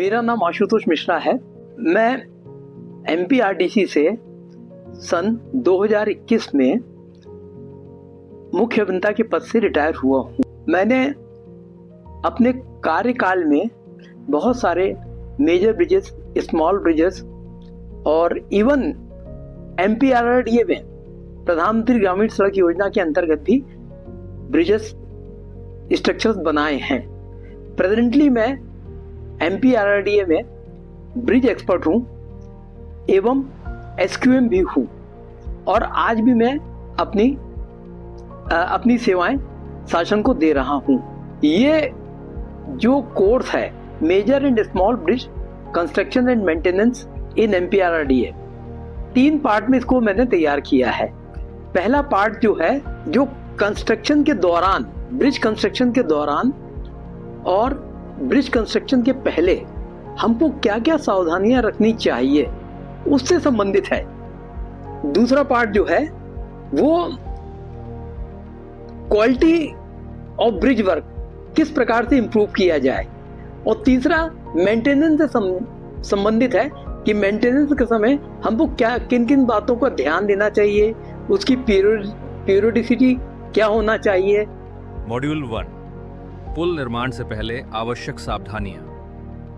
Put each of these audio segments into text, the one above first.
मेरा नाम आशुतोष मिश्रा है। मैं एमपीआरडीसी से सन 2021 में मुख्य अभियंता के पद से रिटायर हुआ हूँ। मैंने अपने कार्यकाल में बहुत सारे मेजर ब्रिजेस, स्मॉल ब्रिजेस और इवन एमपीआरडीए में प्रधानमंत्री ग्रामीण सड़क योजना के अंतर्गत भी ब्रिजेस स्ट्रक्चर्स बनाए हैं। प्रेजेंटली मैं एमपीआरडीए में ब्रिज एक्सपर्ट हूँ एवं एसक्यूएम भी हूँ और आज भी मैं अपनी सेवाएं शासन को दे रहा हूँ। ये जो कोर्स है major and small bridge construction and maintenance in MPRDA, 3 part में इसको मैंने तैयार किया है। पहला पार्ट जो है जो कंस्ट्रक्शन के दौरान, ब्रिज कंस्ट्रक्शन के दौरान और ब्रिज कंस्ट्रक्शन के पहले हमको क्या क्या सावधानियां रखनी चाहिए उससे संबंधित है। दूसरा पार्ट जो है वो क्वालिटी ऑफ ब्रिज वर्क किस प्रकार से इंप्रूव किया जाए और तीसरा मेंटेनेंस से संबंधित है कि मेंटेनेंस के समय हमको क्या किन किन बातों का ध्यान देना चाहिए, उसकी पीरियोडिसिटी क्या होना चाहिए। मॉड्यूल 1, पुल निर्माण से पहले आवश्यक सावधानियां।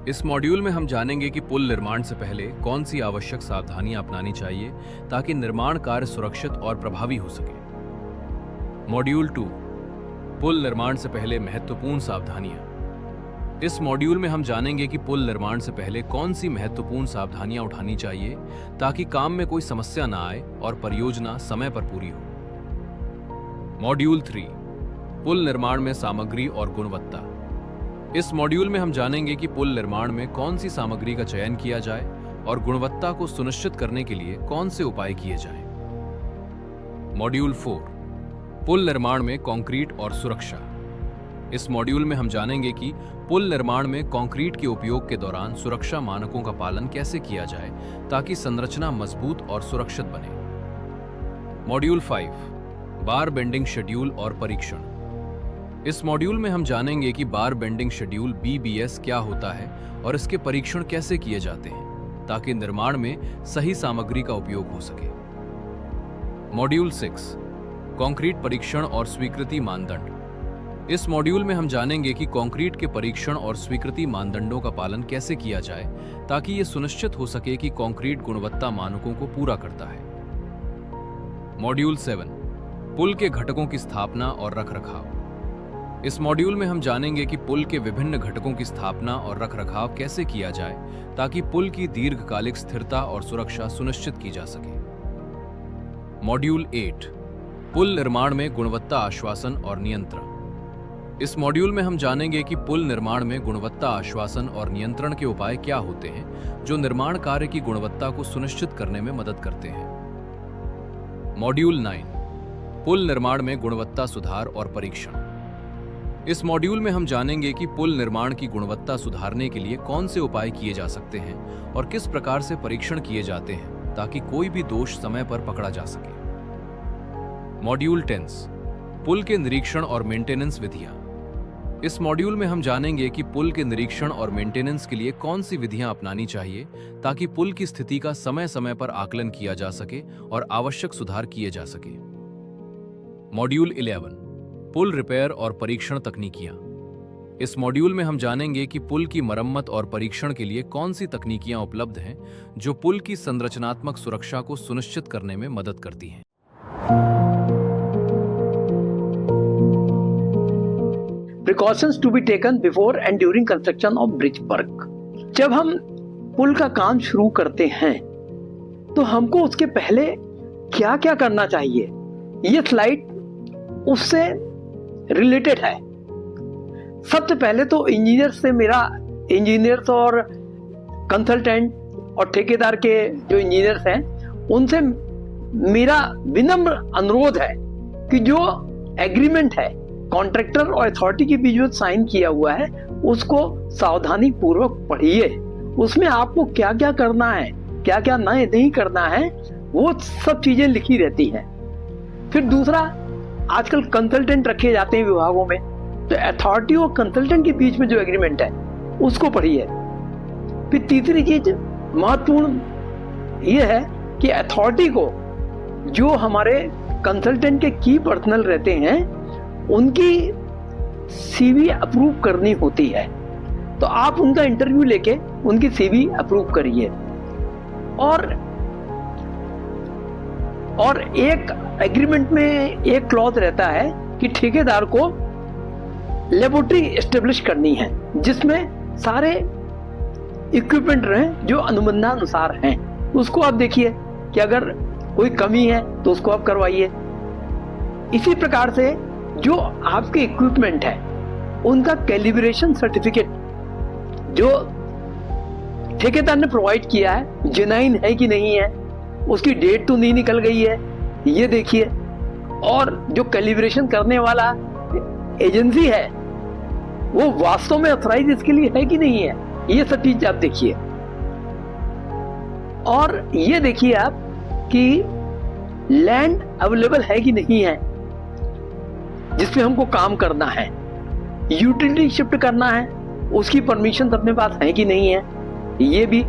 इस मॉड्यूल में हम जानेंगे कि पुल निर्माण से पहले कौन सी आवश्यक सावधानियां अपनानी चाहिए ताकि निर्माण कार्य सुरक्षित और प्रभावी हो सके। मॉड्यूल 2, पुल निर्माण से पहले महत्वपूर्ण सावधानियां। इस मॉड्यूल में हम जानेंगे कि पुल निर्माण से पहले कौन सी महत्वपूर्ण सावधानियां उठानी चाहिए ताकि काम में कोई समस्या ना आए और परियोजना समय पर पूरी हो। मॉड्यूल 3, पुल निर्माण में सामग्री और गुणवत्ता। इस मॉड्यूल में हम जानेंगे कि पुल निर्माण में कौन सी सामग्री का चयन किया जाए और गुणवत्ता को सुनिश्चित करने के लिए कौन से उपाय किए जाएं। मॉड्यूल 4, पुल निर्माण में कंक्रीट और सुरक्षा। इस मॉड्यूल में हम जानेंगे कि पुल निर्माण में कंक्रीट के उपयोग के दौरान सुरक्षा मानकों का पालन कैसे किया जाए ताकि संरचना मजबूत और सुरक्षित बने। मॉड्यूल 5, बार बेंडिंग शेड्यूल और परीक्षण। इस मॉड्यूल में हम जानेंगे कि बार बेंडिंग शेड्यूल BBS क्या होता है और इसके परीक्षण कैसे किए जाते हैं ताकि निर्माण में सही सामग्री का उपयोग हो सके। मॉड्यूल 6, कंक्रीट परीक्षण और स्वीकृति मानदंड। इस मॉड्यूल में हम जानेंगे कि कंक्रीट के परीक्षण और स्वीकृति मानदंडों का पालन कैसे किया जाए ताकि ये सुनिश्चित हो सके कि कंक्रीट गुणवत्ता मानकों को पूरा करता है। मॉड्यूल 7, पुल के घटकों की स्थापना और रखरखाव। इस मॉड्यूल में हम जानेंगे कि पुल के विभिन्न घटकों की स्थापना और रखरखाव कैसे किया जाए ताकि पुल की दीर्घकालिक स्थिरता और सुरक्षा सुनिश्चित की जा सके। मॉड्यूल 8, पुल निर्माण में गुणवत्ता आश्वासन और नियंत्रण। इस मॉड्यूल में हम जानेंगे कि पुल निर्माण में गुणवत्ता आश्वासन और नियंत्रण के उपाय क्या होते हैं जो निर्माण कार्य की गुणवत्ता को सुनिश्चित करने में मदद करते हैं। मॉड्यूल 9, पुल निर्माण में गुणवत्ता सुधार और परीक्षण। इस मॉड्यूल में हम जानेंगे कि पुल निर्माण की गुणवत्ता सुधारने के लिए कौन से उपाय किए जा सकते हैं और किस प्रकार से परीक्षण किए जाते हैं ताकि कोई भी दोष समय पर पकड़ा जा सके। मॉड्यूल 10, पुल के निरीक्षण और मेंटेनेंस विधियां। इस मॉड्यूल में हम जानेंगे कि पुल के निरीक्षण और मेंटेनेंस के लिए कौन सी विधियां अपनानी चाहिए ताकि पुल की स्थिति का समय समय पर आकलन किया जा सके और आवश्यक सुधार किए जा सके। मॉड्यूल 11, पुल रिपेयर और परीक्षण तकनीकियां। इस मॉड्यूल में हम जानेंगे कि पुल की मरम्मत और परीक्षण के लिए कौन सी तकनीकियां उपलब्ध हैं जो पुल की संरचनात्मक सुरक्षा को सुनिश्चित करने में मदद करती हैं। Precautions to be taken before and during construction of bridge work। जब हम पुल का काम शुरू करते हैं तो हमको उसके पहले क्या क्या करना चाहिए, ये स्लाइड उससे रिलेटेड है। सबसे पहले तो इंजीनियर्स और कंसल्टेंट और ठेकेदार के जो इंजीनियर्स हैं उनसे मेरा विनम्र अनुरोध है कि जो एग्रीमेंट है कॉन्ट्रैक्टर और अथॉरिटी के बीच में साइन किया हुआ है उसको सावधानी पूर्वक पढ़िए। उसमें आपको क्या क्या करना है, क्या क्या नहीं करना है, वो सब चीजें लिखी रहती हैं। फिर दूसरा, आजकल कंसल्टेंट रखे जाते हैं विभागों में, तो अथॉरिटी और कंसल्टेंट के बीच में जो एग्रीमेंट है उसको पढ़िए। फिर तीसरी चीज महत्वपूर्ण ये है कि अथॉरिटी को जो हमारे कंसल्टेंट के की पर्सनल रहते हैं उनकी सीवी अप्रूव करनी होती है। तो आप उनका इंटरव्यू लेके उनकी सीवी अप्रूव करिए। और एक एग्रीमेंट में एक क्लॉज रहता है कि ठेकेदार को लेबोरेटरी एस्टेब्लिश करनी है जिसमें सारे इक्विपमेंट रहे जो अनुबंधानुसार हैं। उसको आप देखिए कि अगर कोई कमी है तो उसको आप करवाइए। इसी प्रकार से जो आपके इक्विपमेंट है उनका कैलिब्रेशन सर्टिफिकेट जो ठेकेदार ने प्रोवाइड किया है जेन्युइन है कि नहीं है, उसकी डेट तो नहीं निकल गई है, ये देखिए। और जो कैलिब्रेशन करने वाला एजेंसी है वो वास्तव में ऑथराइज इसके लिए है कि नहीं है, ये सब चीज आप देखिए। और ये देखिए आप कि लैंड अवेलेबल है कि नहीं है जिसमें हमको काम करना है, यूटिलिटी शिफ्ट करना है, उसकी परमिशन अपने पास है कि नहीं है, ये भी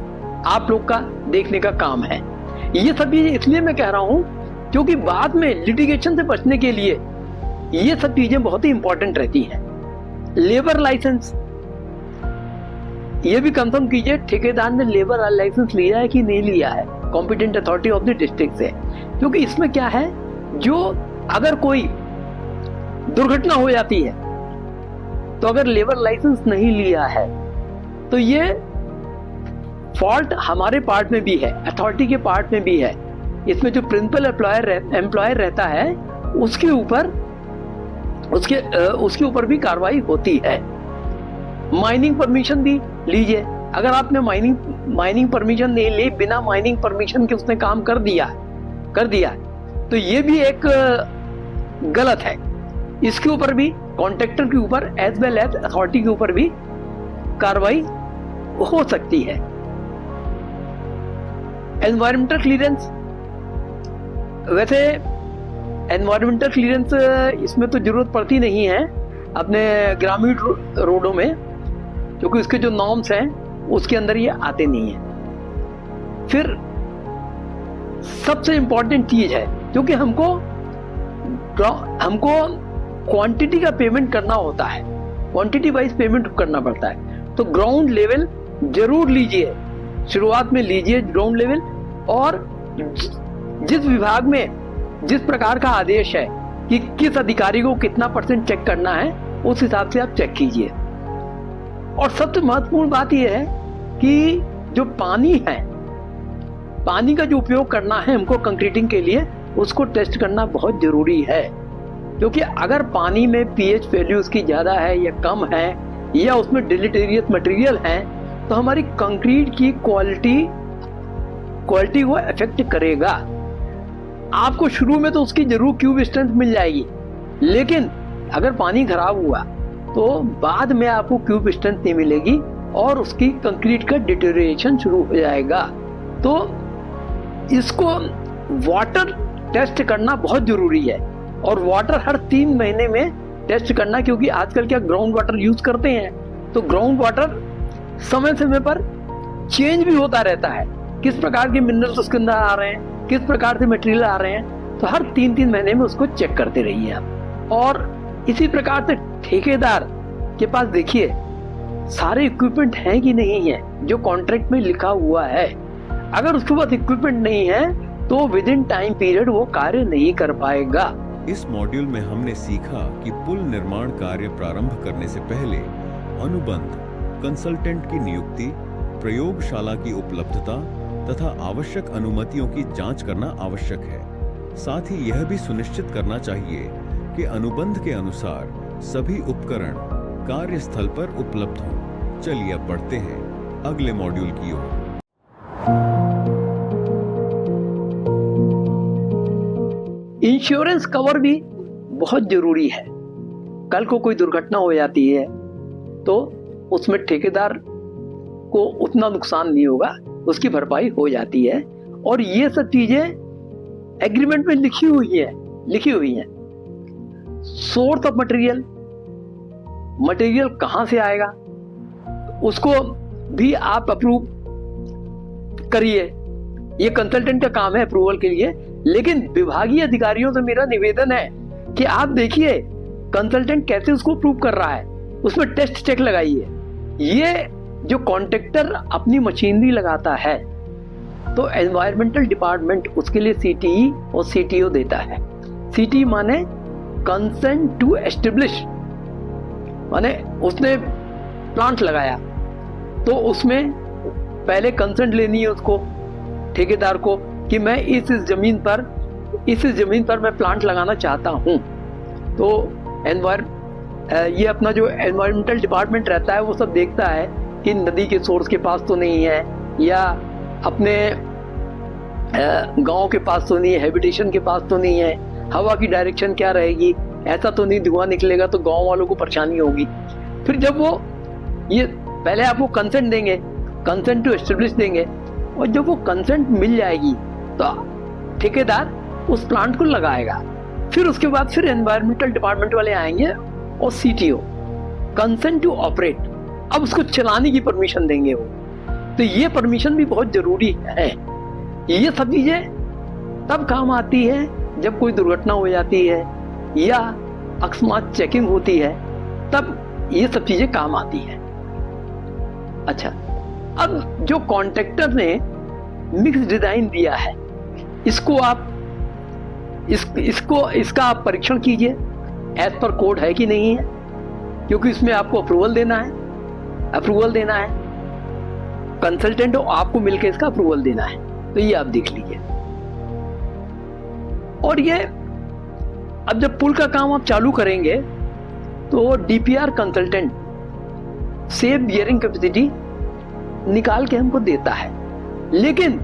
आप लोग का देखने का काम है। ये सब चीजें इसलिए मैं कह रहा हूं क्योंकि बाद में लिटिगेशन से बचने के लिए ये सब चीजें बहुत ही इंपॉर्टेंट रहती हैं। लेबर लाइसेंस, ये भी कंफर्म कीजिए ठेकेदार ने लेबर लाइसेंस लिया है कि नहीं लिया है competent authority of the district से। क्योंकि इसमें क्या है, जो अगर कोई दुर्घटना हो जाती है तो अगर लेबर लाइसेंस नहीं लिया है तो ये फॉल्ट हमारे पार्ट में भी है, अथॉरिटी के पार्ट में भी है। इसमें जो प्रिंसिपल एम्प्लॉयर रहता है उसके ऊपर भी कार्रवाई होती है। माइनिंग परमिशन भी लीजिए, अगर आपने माइनिंग परमिशन नहीं ली, बिना माइनिंग परमिशन के उसने काम कर दिया तो ये भी एक गलत है। इसके ऊपर भी कॉन्ट्रैक्टर के ऊपर एज वेल एज अथॉरिटी के ऊपर भी कार्रवाई हो सकती है। एनवायरमेंटल क्लियरेंस, वैसे एनवायरमेंटल क्लियरेंस इसमें तो जरूरत पड़ती नहीं है अपने ग्रामीण रोडों में, क्योंकि उसके जो नॉर्म्स हैं उसके अंदर ये आते नहीं है। फिर सबसे इंपॉर्टेंट चीज है, क्योंकि हमको क्वांटिटी का पेमेंट करना होता है, क्वांटिटी वाइज पेमेंट करना पड़ता है, तो ग्राउंड लेवल जरूर लीजिए, शुरुआत में लीजिए ग्राउंड लेवल। और जिस विभाग में जिस प्रकार का आदेश है कि किस अधिकारी को कितना % चेक करना है, उस हिसाब से आप चेक कीजिए। और सबसे महत्वपूर्ण बात यह है कि जो पानी है, पानी का जो उपयोग करना है हमको कंक्रीटिंग के लिए, उसको टेस्ट करना बहुत जरूरी है। क्योंकि अगर पानी में पीएच वैल्यू उसकी ज्यादा है या कम है या उसमें डिलीटेरियस मटेरियल है तो हमारी कंक्रीट की क्वालिटी को अफेक्ट करेगा। आपको शुरू में तो उसकी जरूर क्यूब स्ट्रेंथ मिल जाएगी, लेकिन अगर पानी खराब हुआ तो बाद में आपको क्यूब स्ट्रेंथ नहीं मिलेगी और उसकी कंक्रीट का डिटेरियोरेशन शुरू हो जाएगा। तो इसको वाटर टेस्ट करना बहुत जरूरी है, और वाटर हर 3 महीने में टेस्ट करना, क्योंकि आजकल क्या ग्राउंड वाटर यूज करते हैं, तो ग्राउंड वाटर समय समय पर चेंज भी होता रहता है, किस प्रकार के मिनरल्स उसके अंदर आ रहे हैं, किस प्रकार से मटेरियल आ रहे हैं, तो हर 3-3 महीने में उसको चेक करते रहिए आप। और इसी प्रकार से ठेकेदार के पास देखिए सारे इक्विपमेंट हैं कि नहीं है जो कॉन्ट्रैक्ट में लिखा हुआ है। अगर उसके पास इक्विपमेंट नहीं है तो विद इन टाइम पीरियड वो कार्य नहीं कर पाएगा। इस मॉड्यूल में हमने सीखा कि पुल निर्माण कार्य प्रारंभ करने से पहले अनुबंध, कंसल्टेंट की नियुक्ति, प्रयोगशाला की उपलब्धता तथा आवश्यक अनुमतियों की जांच करना आवश्यक है। साथ ही यह भी सुनिश्चित करना चाहिए कि अनुबंध के अनुसार सभी उपकरण कार्यस्थल पर उपलब्ध हों। चलिए अब बढ़ते हैं अगले मॉड्यूल की ओर। इंश्योरेंस कवर भी बहुत जरूरी है। कल को कोई दुर्घटना हो जाती है तो उसमें ठेकेदार को उतना नुकसान नहीं होगा, उसकी भरपाई हो जाती है। और ये सब चीजें एग्रीमेंट में लिखी हुई हैं। सोर्स ऑफ मटेरियल कहां से आएगा उसको भी आप अप्रूव करिए, ये कंसल्टेंट का काम है अप्रूवल के लिए। लेकिन विभागीय अधिकारियों से मेरा निवेदन है कि आप देखिए कंसल्टेंट कैसे उसको अप्रूव कर रहा है, उसमें टेस्ट चेक लगाइए। ये जो कॉन्ट्रैक्टर अपनी मशीनरी लगाता है तो एनवायरमेंटल डिपार्टमेंट उसके लिए सीटीई और सीटीओ देता है। सीटीई माने कंसेंट टू एस्टेब्लिश, माने उसने प्लांट लगाया तो उसमें पहले कंसेंट लेनी है उसको, ठेकेदार को, कि मैं इस जमीन पर मैं प्लांट लगाना चाहता हूं। तो ये अपना जो एनवायरमेंटल डिपार्टमेंट रहता है वो सब देखता है कि नदी के सोर्स के पास तो नहीं है, या अपने गांव के पास तो नहीं है, हैबिटेशन के पास तो नहीं है, हवा की डायरेक्शन क्या रहेगी, ऐसा तो नहीं धुआं निकलेगा तो गांव वालों को परेशानी होगी। फिर जब वो ये पहले आपको कंसेंट देंगे, कंसेंट टू एस्टेब्लिश देंगे, और जब वो कंसेंट मिल जाएगी तो ठेकेदार उस प्लांट को लगाएगा। फिर उसके बाद फिर एनवायरमेंटल डिपार्टमेंट वाले आएंगे और सीटीओ कंसेंट टू ऑपरेट, अब उसको चलाने की परमिशन देंगे वो। तो ये परमिशन भी बहुत जरूरी है। ये सब चीजें तब काम आती है जब कोई दुर्घटना हो जाती है या अकस्मात चेकिंग होती है, तब ये सब चीजें काम आती है। अच्छा, अब जो कॉन्ट्रैक्टर ने मिक्स डिजाइन दिया है, इसको आप इसका आप परीक्षण कीजिए एज पर कोड है कि नहीं है, क्योंकि इसमें आपको अप्रूवल देना है, कंसल्टेंट और आपको मिलकर इसका अप्रूवल देना है। तो ये आप देख लीजिए। और ये अब जब पुल का काम आप चालू करेंगे तो DPR consultant safe bearing capacity निकाल के हमको देता है, लेकिन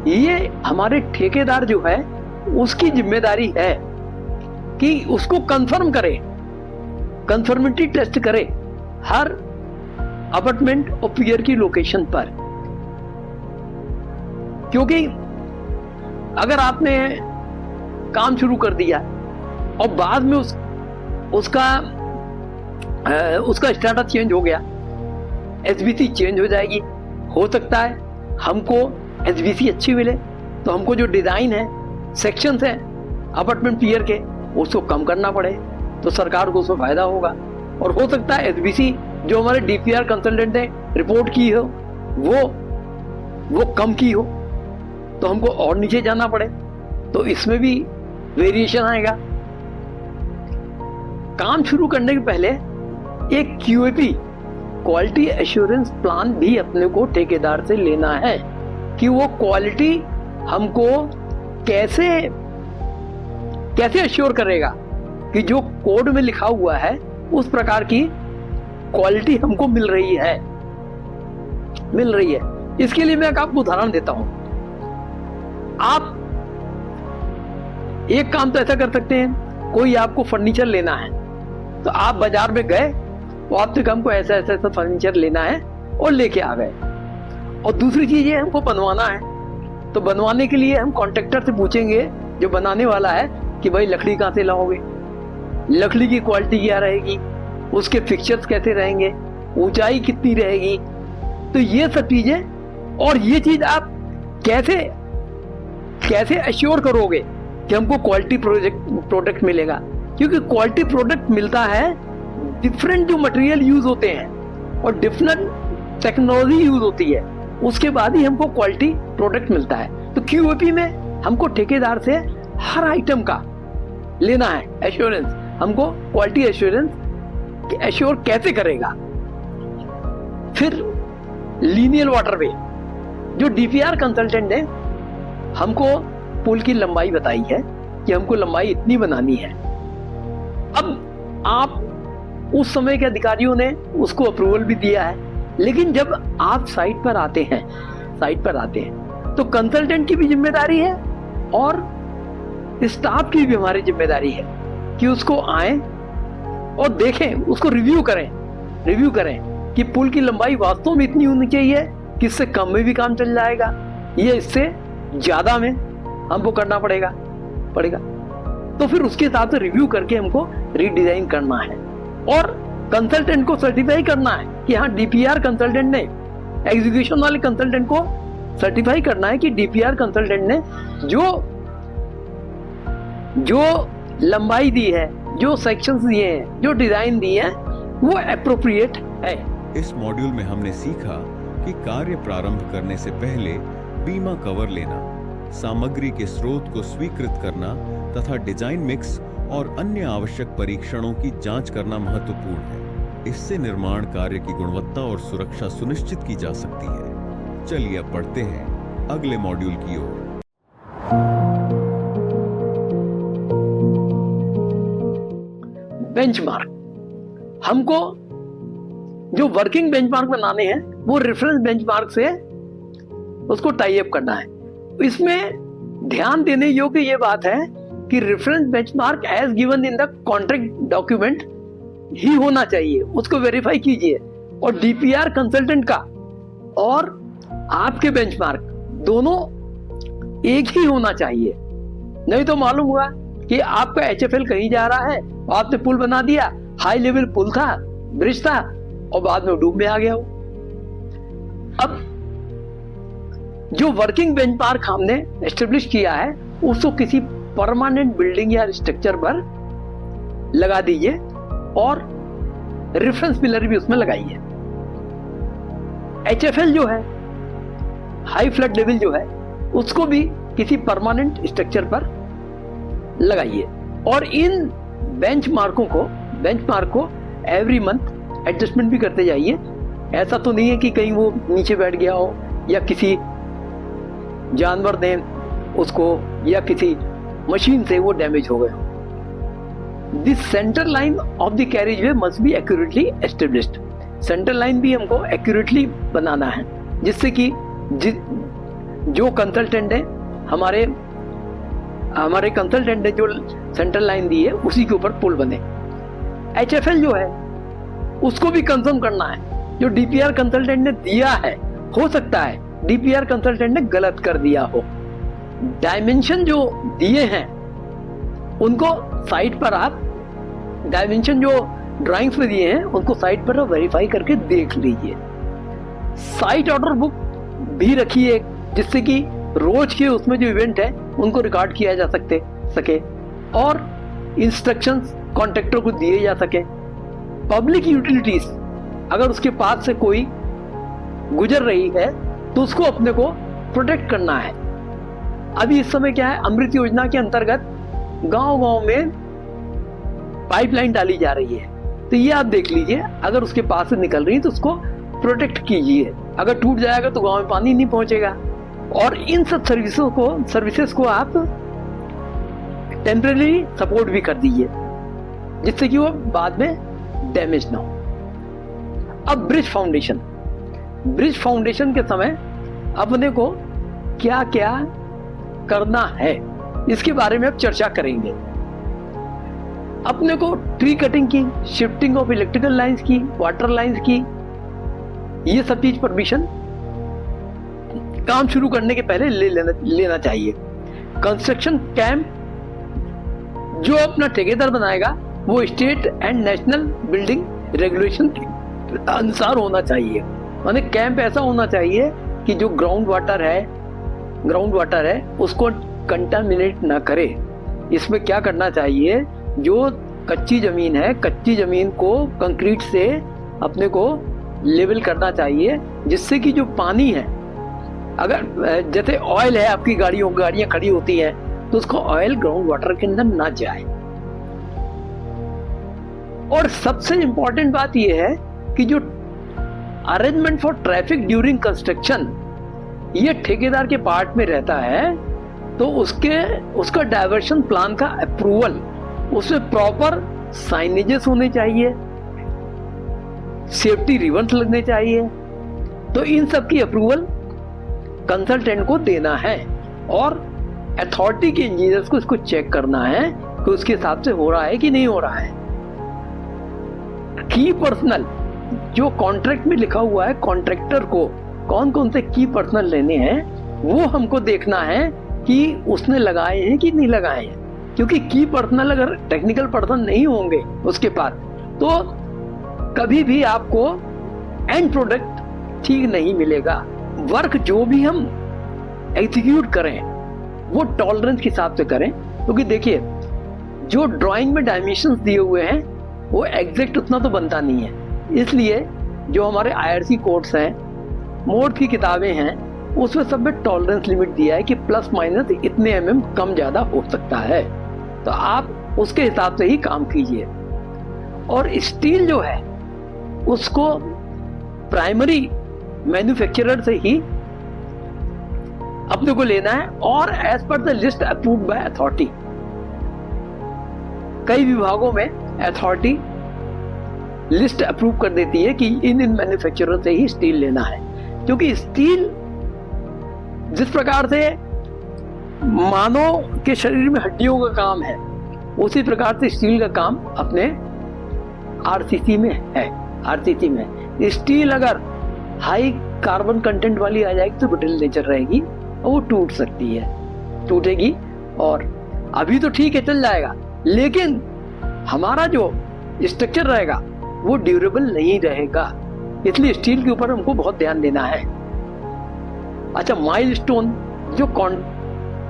ये हमारे ठेकेदार जो है उसकी जिम्मेदारी है कि उसको कंफर्म करे, कंफर्मिटी टेस्ट करे हर अपार्टमेंट और पियर की लोकेशन पर। क्योंकि अगर आपने काम शुरू कर दिया और बाद में उसका स्टेटस चेंज हो गया, एसबीसी चेंज हो जाएगी, हो सकता है हमको एसबीसी अच्छी मिले तो हमको जो डिजाइन है, सेक्शंस हैं अपार्टमेंट पियर के, उसको कम करना पड़े, तो सरकार को उसमें फायदा होगा। और हो सकता है एसबीसी जो हमारे डीपीआर कंसल्टेंट ने रिपोर्ट की हो वो कम की हो, तो हमको और नीचे जाना पड़े, तो इसमें भी वेरिएशन आएगा। काम शुरू करने के पहले एक क्यूएपी क्वालिटी एश्योरेंस प्लान भी अपने को ठेकेदार से लेना है कि वो क्वालिटी हमको कैसे एश्योर करेगा कि जो कोड में लिखा हुआ है उस प्रकार की क्वालिटी हमको मिल रही है। इसके लिए मैं एक आपको उदाहरण देता हूं। आप एक काम तो ऐसा कर सकते हैं, कोई आपको फर्नीचर लेना है तो आप बाजार में गए तो आपसे हमको ऐसा फर्नीचर लेना है और लेके आ गए। और दूसरी चीज ये हमको बनवाना है, तो बनवाने के लिए हम कॉन्ट्रैक्टर से पूछेंगे जो बनाने वाला है कि भाई लकड़ी कहां से लाओगे, लकड़ी की क्वालिटी क्या रहेगी, उसके फिक्चर्स कैसे रहेंगे, ऊंचाई कितनी रहेगी। तो ये सब चीजें, और ये चीज आप कैसे एश्योर करोगे कि हमको क्वालिटी प्रोडक्ट मिलेगा, क्योंकि क्वालिटी प्रोडक्ट मिलता है, डिफरेंट जो मटेरियल यूज होते हैं और डिफरेंट टेक्नोलॉजी यूज होती है, उसके बाद ही हमको क्वालिटी प्रोडक्ट मिलता है। तो क्यूओपी में हमको ठेकेदार से हर आइटम का लेना है एश्योरेंस, हमको क्वालिटी एश्योरेंस एश्योर कैसे करेगा। फिर लीनियर वाटरवे, जो डीपीआर कंसल्टेंट ने हमको पुल की लंबाई बताई है कि हमको लंबाई इतनी बनानी है। अब आप उस समय के अधिकारियों ने उसको अप्रूवल भी दिया है, लेकिन जब आप साइट पर आते हैं तो कंसल्टेंट की भी जिम्मेदारी है और स्टाफ की भी हमारी जिम्मेदारी है कि उसको आए और देखें, उसको रिव्यू करें कि पुल की लंबाई वास्तव में इतनी होनी चाहिए कि इससे कम में भी काम चल जाएगा, ये इससे ज्यादा में हमको करना पड़ेगा। तो फिर उसके हिसाब से रिव्यू करके हमको रीडिजाइन करना है और कंसल्टेंट को सर्टिफाई करना है कि हाँ, डीपीआर कंसल्टेंट ने एग्जीक्यूशन वाले कंसल्टेंट को सर्टिफाई करना है कि डीपीआर कंसल्टेंट ने जो लंबाई दी है, जो सेक्शंस दिए हैं, जो डिजाइन दिए हैं, वो एप्रोप्रिएट है। इस मॉड्यूल में हमने सीखा कि कार्य प्रारंभ करने से पहले बीमा कवर लेना, सामग्री के स्रोत को स्वीकृत करना तथा डिजाइन मिक्स और अन्य आवश्यक परीक्षणों की जांच करना महत्वपूर्ण है। इससे निर्माण कार्य की गुणवत्ता और सुरक्षा सुनिश्चित की जा सकती है। चलिए अब बढ़ते हैं अगले मॉड्यूल की ओर। बेंचमार्क, हमको जो वर्किंग बेंचमार्क बनाने हैं वो रेफरेंस बेंचमार्क से उसको टाई अप करना है। इसमें ध्यान देने योग्य ये बात है कि reference benchmark as given in the contract document ही होना चाहिए, उसको वेरीफाई कीजिए। और डीपीआर कंसल्टेंट का और आपके बेंचमार्क दोनों एक ही होना चाहिए। नहीं तो मालूम हुआ कि आपका एचएफएल कहीं जा रहा है, आपने पुल बना दिया, हाई लेवल पुल था, ब्रिज था, और बाद में डूब में आ गया हो। अब जो वर्किंग बेंचमार्क हमने एस्टेब्लिश किया है उसको किसी परमानेंट बिल्डिंग या स्ट्रक्चर पर लगा दीजिए और रेफरेंस पिलर भी उसमें लगाइए। एचएफएल जो है, हाई फ्लड लेवल जो है, उसको भी किसी परमानेंट स्ट्रक्चर पर लगाइए। और इन बेंचमार्क को एवरी मंथ एडजस्टमेंट भी करते जाइए। ऐसा तो नहीं है कि कहीं वो नीचे बैठ गया हो या किसी जानवर ने उसको या किसी मशीन से वो डैमेज हो गए हो। This centre line of the carriage we must be accurately established. Centre line भी हमको एक्यूरेटली बनाना है, जिससे कि जो कंसल्टेंट है हमारे कंसल्टेंट ने जो सेंटर लाइन दी है उसी के ऊपर पुल बने। एचएफएल जो है उसको भी कंफर्म करना है। जो डीपीआर कंसल्टेंट ने दिया है, हो सकता है डीपीआर कंसल्टेंट ने गलत कर दिया हो। डायमेंशन जो दिए हैं उनको साइट पर आप डायमेंशन जो ड्राइंग्स में दिए हैं उनको साइट पर वेरीफाई करके देख लीजिए। साइट ऑर्डर बुक भी रखिए, जिससे कि रोज के उसमें जो इवेंट है उनको रिकॉर्ड किया जा सके और इंस्ट्रक्शंस कॉन्ट्रैक्टर को दिए जा सके। पब्लिक यूटिलिटीज अगर उसके पास से कोई गुजर रही है तो उसको अपने को प्रोटेक्ट करना है। अभी इस समय क्या है, अमृत योजना के अंतर्गत गांव-गांव में पाइपलाइन डाली जा रही है, तो ये आप देख लीजिए, अगर उसके पास से निकल रही है तो उसको प्रोटेक्ट कीजिए। अगर टूट जाएगा तो गांव में पानी नहीं पहुंचेगा। और इन सब सर्विसेज को आप टेम्परेरी सपोर्ट भी कर दीजिए, जिससे कि वो बाद में डैमेज ना हो। अब ब्रिज फाउंडेशन के समय अपने को क्या क्या करना है इसके बारे में अब चर्चा करेंगे। अपने को ट्री कटिंग की, शिफ्टिंग ऑफ इलेक्ट्रिकल लाइंस की, वाटर लाइंस की, ये सब चीज परमिशन काम शुरू करने के पहले लेना चाहिए। कंस्ट्रक्शन कैंप जो अपना ठेकेदार बनाएगा वो state and national building regulation के अनुसार होना चाहिए। माने कैंप ऐसा होना चाहिए कि जो ग्राउंड वाटर है उसको कंटामिनेट ना करे। इसमें क्या करना चाहिए, जो कच्ची जमीन है, कच्ची जमीन को कंक्रीट से अपने को लेवल करना चाहिए, जिससे कि जो पानी है, अगर जैसे ऑयल है, आपकी गाड़ियां खड़ी होती हैं तो उसको ऑयल ग्राउंड वाटर के अंदर ना जाए। और सबसे इंपॉर्टेंट बात यह है कि जो arrangement for traffic during construction ये ठेकेदार के पार्ट में रहता है, तो उसका डायवर्शन प्लान का अप्रूवल, उसमें प्रॉपर साइनेजेस होने चाहिए, सेफ्टी रिबन्स लगने चाहिए। तो इन सब की अप्रूवल कंसल्टेंट को देना है और अथॉरिटी के इंजीनियर्स को इसको चेक करना है कि उसके हिसाब से हो रहा है कि नहीं हो रहा है। की पर्सनल जो कॉन्ट्रैक्ट में लिखा हुआ है, कॉन्ट्रैक्टर को कौन कौन से की पर्सनल लेने हैं वो हमको देखना है कि उसने लगाए हैं कि नहीं लगाए हैं। क्योंकि की पर्सनल अगर टेक्निकल पर्सन नहीं होंगे उसके पास, तो कभी भी आपको एंड प्रोडक्ट ठीक नहीं मिलेगा। वर्क जो भी हम एग्जीक्यूट करें वो टॉलरेंस के हिसाब से करें, क्योंकि देखिए जो ड्राइंग में डायमेंशंस दिए हुए हैं वो एग्जैक्ट उतना तो बनता नहीं है। इसलिए जो हमारे IRC कोड्स हैं, मोड की किताबें हैं, उसमें सब में टॉलरेंस लिमिट दिया है कि प्लस माइनस इतने mm कम ज़्यादा हो सकता है, तो आप उसके हिसाब से ही काम कीजिए। और स्टील जो है उसको प्राइमरी मैन्युफैक्चरर से ही अपने को लेना है और as per the list approved by authority. कई विभागों में अथॉरिटी लिस्ट अप्रूव कर देती है कि इन मैन्युफैक्चरर से ही स्टील लेना है, क्योंकि स्टील जिस प्रकार से मानव के शरीर में हड्डियों का काम है, उसी प्रकार से स्टील का काम अपने RCC में है। RCC में स्टील अगर हाई कार्बन कंटेंट वाली आ जाएगी तो ब्रिटल नेचर रहेगी और वो टूट सकती है, टूटेगी। और अभी तो ठीक है चल जाएगा, लेकिन हमारा जो स्ट्रक्चर रहेगा वो ड्यूरेबल नहीं रहेगा। इसलिए स्टील के ऊपर हमको बहुत ध्यान देना है। अच्छा, माइलस्टोन, जो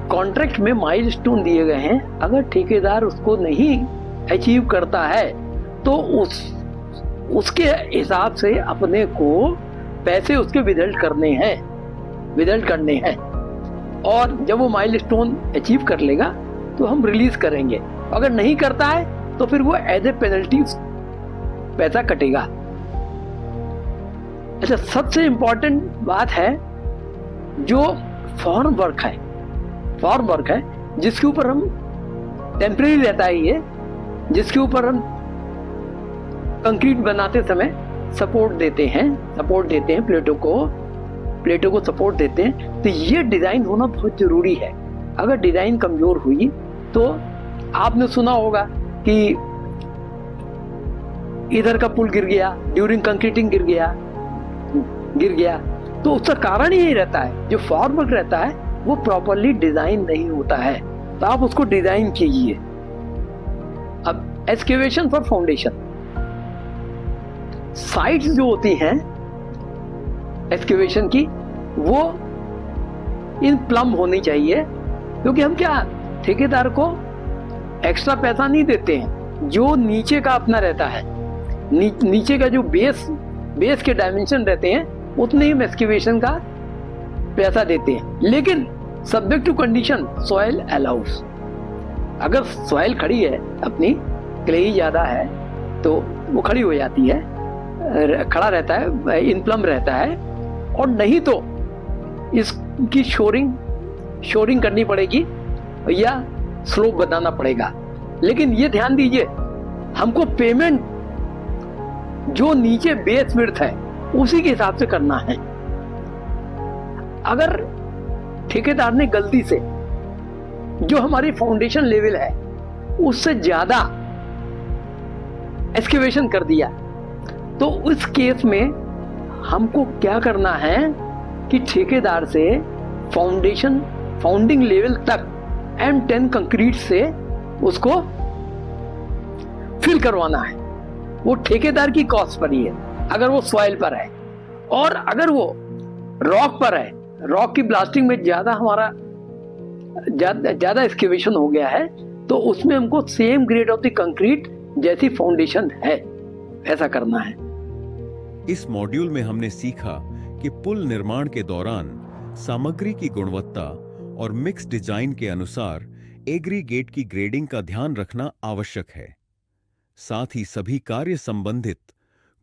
कॉन्ट्रैक्ट में माइलस्टोन दिए गए हैं, अगर ठेकेदार उसको नहीं अचीव करता है तो उसके हिसाब से अपने को पैसे उसके विदल्ट करने हैं। और जब वो माइलस्टोन अचीव कर लेगा तो हम रिलीज करेंगे। अगर नहीं करता है तो फिर वो एज ए पेनल्टी पैसा कटेगा। अच्छा, सबसे इंपॉर्टेंट बात है जो फॉर्म वर्क है जिसके ऊपर हम टेम्परेरी रहता है, ये जिसके ऊपर हम कंक्रीट बनाते समय सपोर्ट देते हैं प्लेटों को सपोर्ट देते हैं, तो ये डिजाइन होना बहुत जरूरी है। अगर डिजाइन कमजोर हुई तो आपने सुना होगा कि इधर का पुल गिर गया, ड्यूरिंग कंक्रीटिंग गिर गया, तो उसका कारण यही रहता है, जो फॉर्मवर्क रहता है वो प्रॉपरली डिजाइन नहीं होता है, तो आप उसको डिजाइन कीजिए। अब एक्सकेवेशन फॉर फाउंडेशन, साइट्स जो होती हैं एक्सकेवेशन की वो इन प्लम होनी चाहिए, क्योंकि हम क्या ठेकेदार को एक्स्ट्रा पैसा नहीं देते हैं। जो नीचे का अपना रहता है, नीचे का जो बेस के डायमेंशन रहते हैं उतने ही हम एक्सकेवेशन का पैसा देते हैं, लेकिन subject to condition soil allows. अगर सॉइल खड़ी है अपनी, क्लेई ज्यादा है तो वो खड़ी हो जाती है, खड़ा रहता है, इन प्लम रहता है, और नहीं तो इसकी शोरिंग करनी पड़ेगी या स्लोप बनाना पड़ेगा। लेकिन ये ध्यान दीजिए, हमको पेमेंट जो नीचे बेस विड्थ है उसी के हिसाब से करना है। अगर ठेकेदार ने गलती से जो हमारी फाउंडेशन लेवल है उससे ज्यादा एक्सकेवेशन कर दिया, तो उस केस में हमको क्या करना है कि ठेकेदार से फाउंडिंग लेवल तक M10 कंक्रीट से उसको फिल करवाना है। वो ठेकेदार की कॉस्ट पर ही है, अगर वो सॉइल पर है। और अगर वो रॉक पर है, रॉक की ब्लास्टिंग में ज्यादा एक्सकेवेशन हो गया है, तो उसमें हमको same grade of the concrete जैसी फाउंडेशन है ऐसा करना है। इस मॉड्यूल में हमने सीखा कि पुल निर्माण के दौरान सामग्री की गुणवत्ता और मिक्स डिजाइन के अनुसार एग्रीगेट की ग्रेडिंग का ध्यान रखना आवश्यक है। साथ ही सभी कार्य संबंधित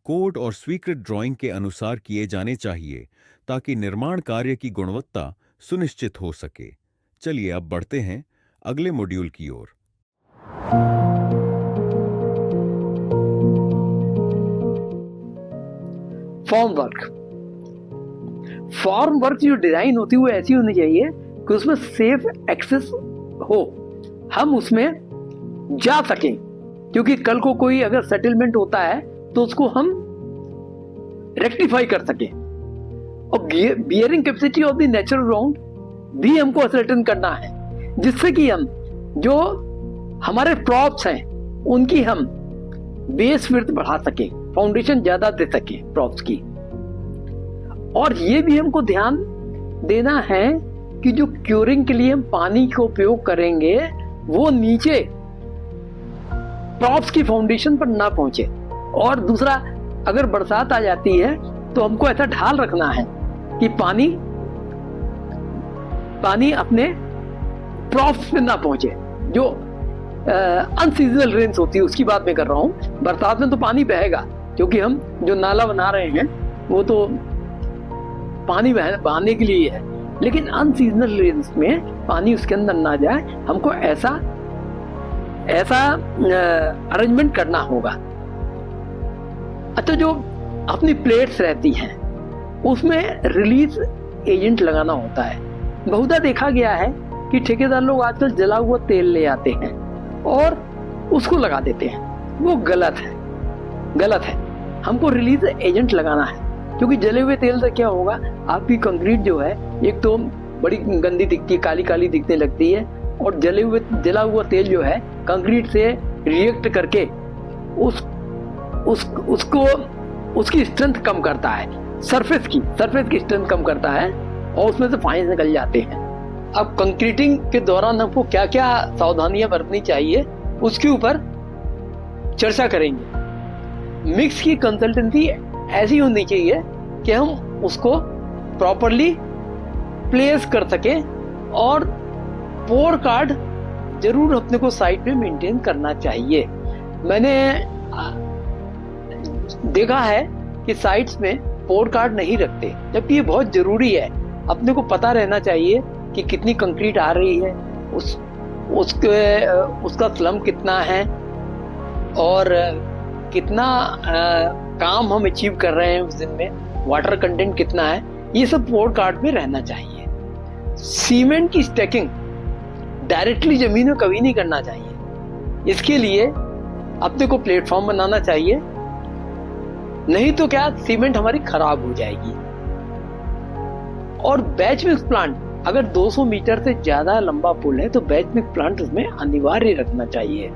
कोड और स्वीकृत ड्राइंग के अनुसार किए जाने चाहिए, ताकि निर्माण कार्य की गुणवत्ता सुनिश्चित हो सके। चलिए अब बढ़ते हैं अगले मॉड्यूल की ओर। फॉर्म वर्क जो डिजाइन होती है वो ऐसी होनी चाहिए कि उसमें सेफ एक्सेस हो, हम उसमें जा सकें, क्योंकि कल को कोई अगर सेटलमेंट होता है तो उसको हम रेक्टिफाई कर सकें। और bearing capacity of the natural ground भी हमको असर्टेन करना है, जिससे कि हम जो हमारे प्रॉप्स हैं उनकी हम बेस विड्थ बढ़ा सकें, फाउंडेशन ज्यादा दे सकें प्रॉप्स की। और ये भी हमको ध्यान देना है कि जो क्यूरिंग के लिए हम पानी का उपयोग करेंगे वो नीचे प्रॉप्स की फाउंडेशन पर ना पहुंचे। और दूसरा, अगर बरसात आ जाती है तो हमको ऐसा ढाल रखना है कि पानी अपने प्रॉप्स पे ना पहुंचे। जो अनसीजनल रेन्स होती है उसकी बात मैं कर रहा हूँ। बरसात में तो पानी बहेगा, क्योंकि हम जो नाला बना रहे हैं वो तो पानी बहाने के लिए है, लेकिन अनसीजनल रेन्स में पानी उसके अंदर ना जाए, हमको ऐसा अरेंजमेंट करना होगा। अच्छा, जो अपनी प्लेट्स रहती हैं उसमें रिलीज एजेंट लगाना होता है। बहुधा देखा गया है कि ठेकेदार लोग आजकल जला हुआ तेल ले आते हैं और उसको लगा देते हैं। वो गलत है। हमको रिलीज एजेंट लगाना है, क्योंकि जले हुए तेल से क्या होगा, आपकी कंक्रीट जो है एक तो बड़ी गंदी दिखती है, काली काली दिखने लगती है, और जला हुआ तेल जो है कंक्रीट से रिएक्ट करके उसकी स्ट्रेंथ कम करता है, सरफेस की स्ट्रेंथ कम करता है, और उसमें से फाइंस निकल जाते हैं। अब कंक्रीटिंग के दौरान हमको क्या क्या सावधानियां बरतनी चाहिए उसके ऊपर चर्चा करेंगे। मिक्स की कंसल्टेंसी ऐसी होनी चाहिए कि हम उसको प्रॉपरली प्लेस कर सके, और पोर कार्ड जरूर अपने को साइट पे मेंटेन करना चाहिए। मैंने देखा है कि साइट्स में पोर कार्ड नहीं रखते, जबकि ये बहुत जरूरी है। अपने को पता रहना चाहिए कि कितनी कंक्रीट आ रही है, उसका स्लम कितना है, और कितना काम हम अचीव कर रहे हैं उस दिन में, वाटर कंटेंट कितना है, ये सब पोर कार्ड में रहना चाहिए। सीमेंट की स्टैकिंग डायरेक्टली जमीन में कभी नहीं करना चाहिए। इसके लिए अपने को प्लेटफॉर्म बनाना चाहिए, नहीं तो क्या सीमेंट हमारी खराब हो जाएगी। और बैच मिक्स प्लांट, अगर 200 मीटर से ज्यादा लंबा पुल है तो बैच मिक्स प्लांट उसमें अनिवार्य रखना चाहिए।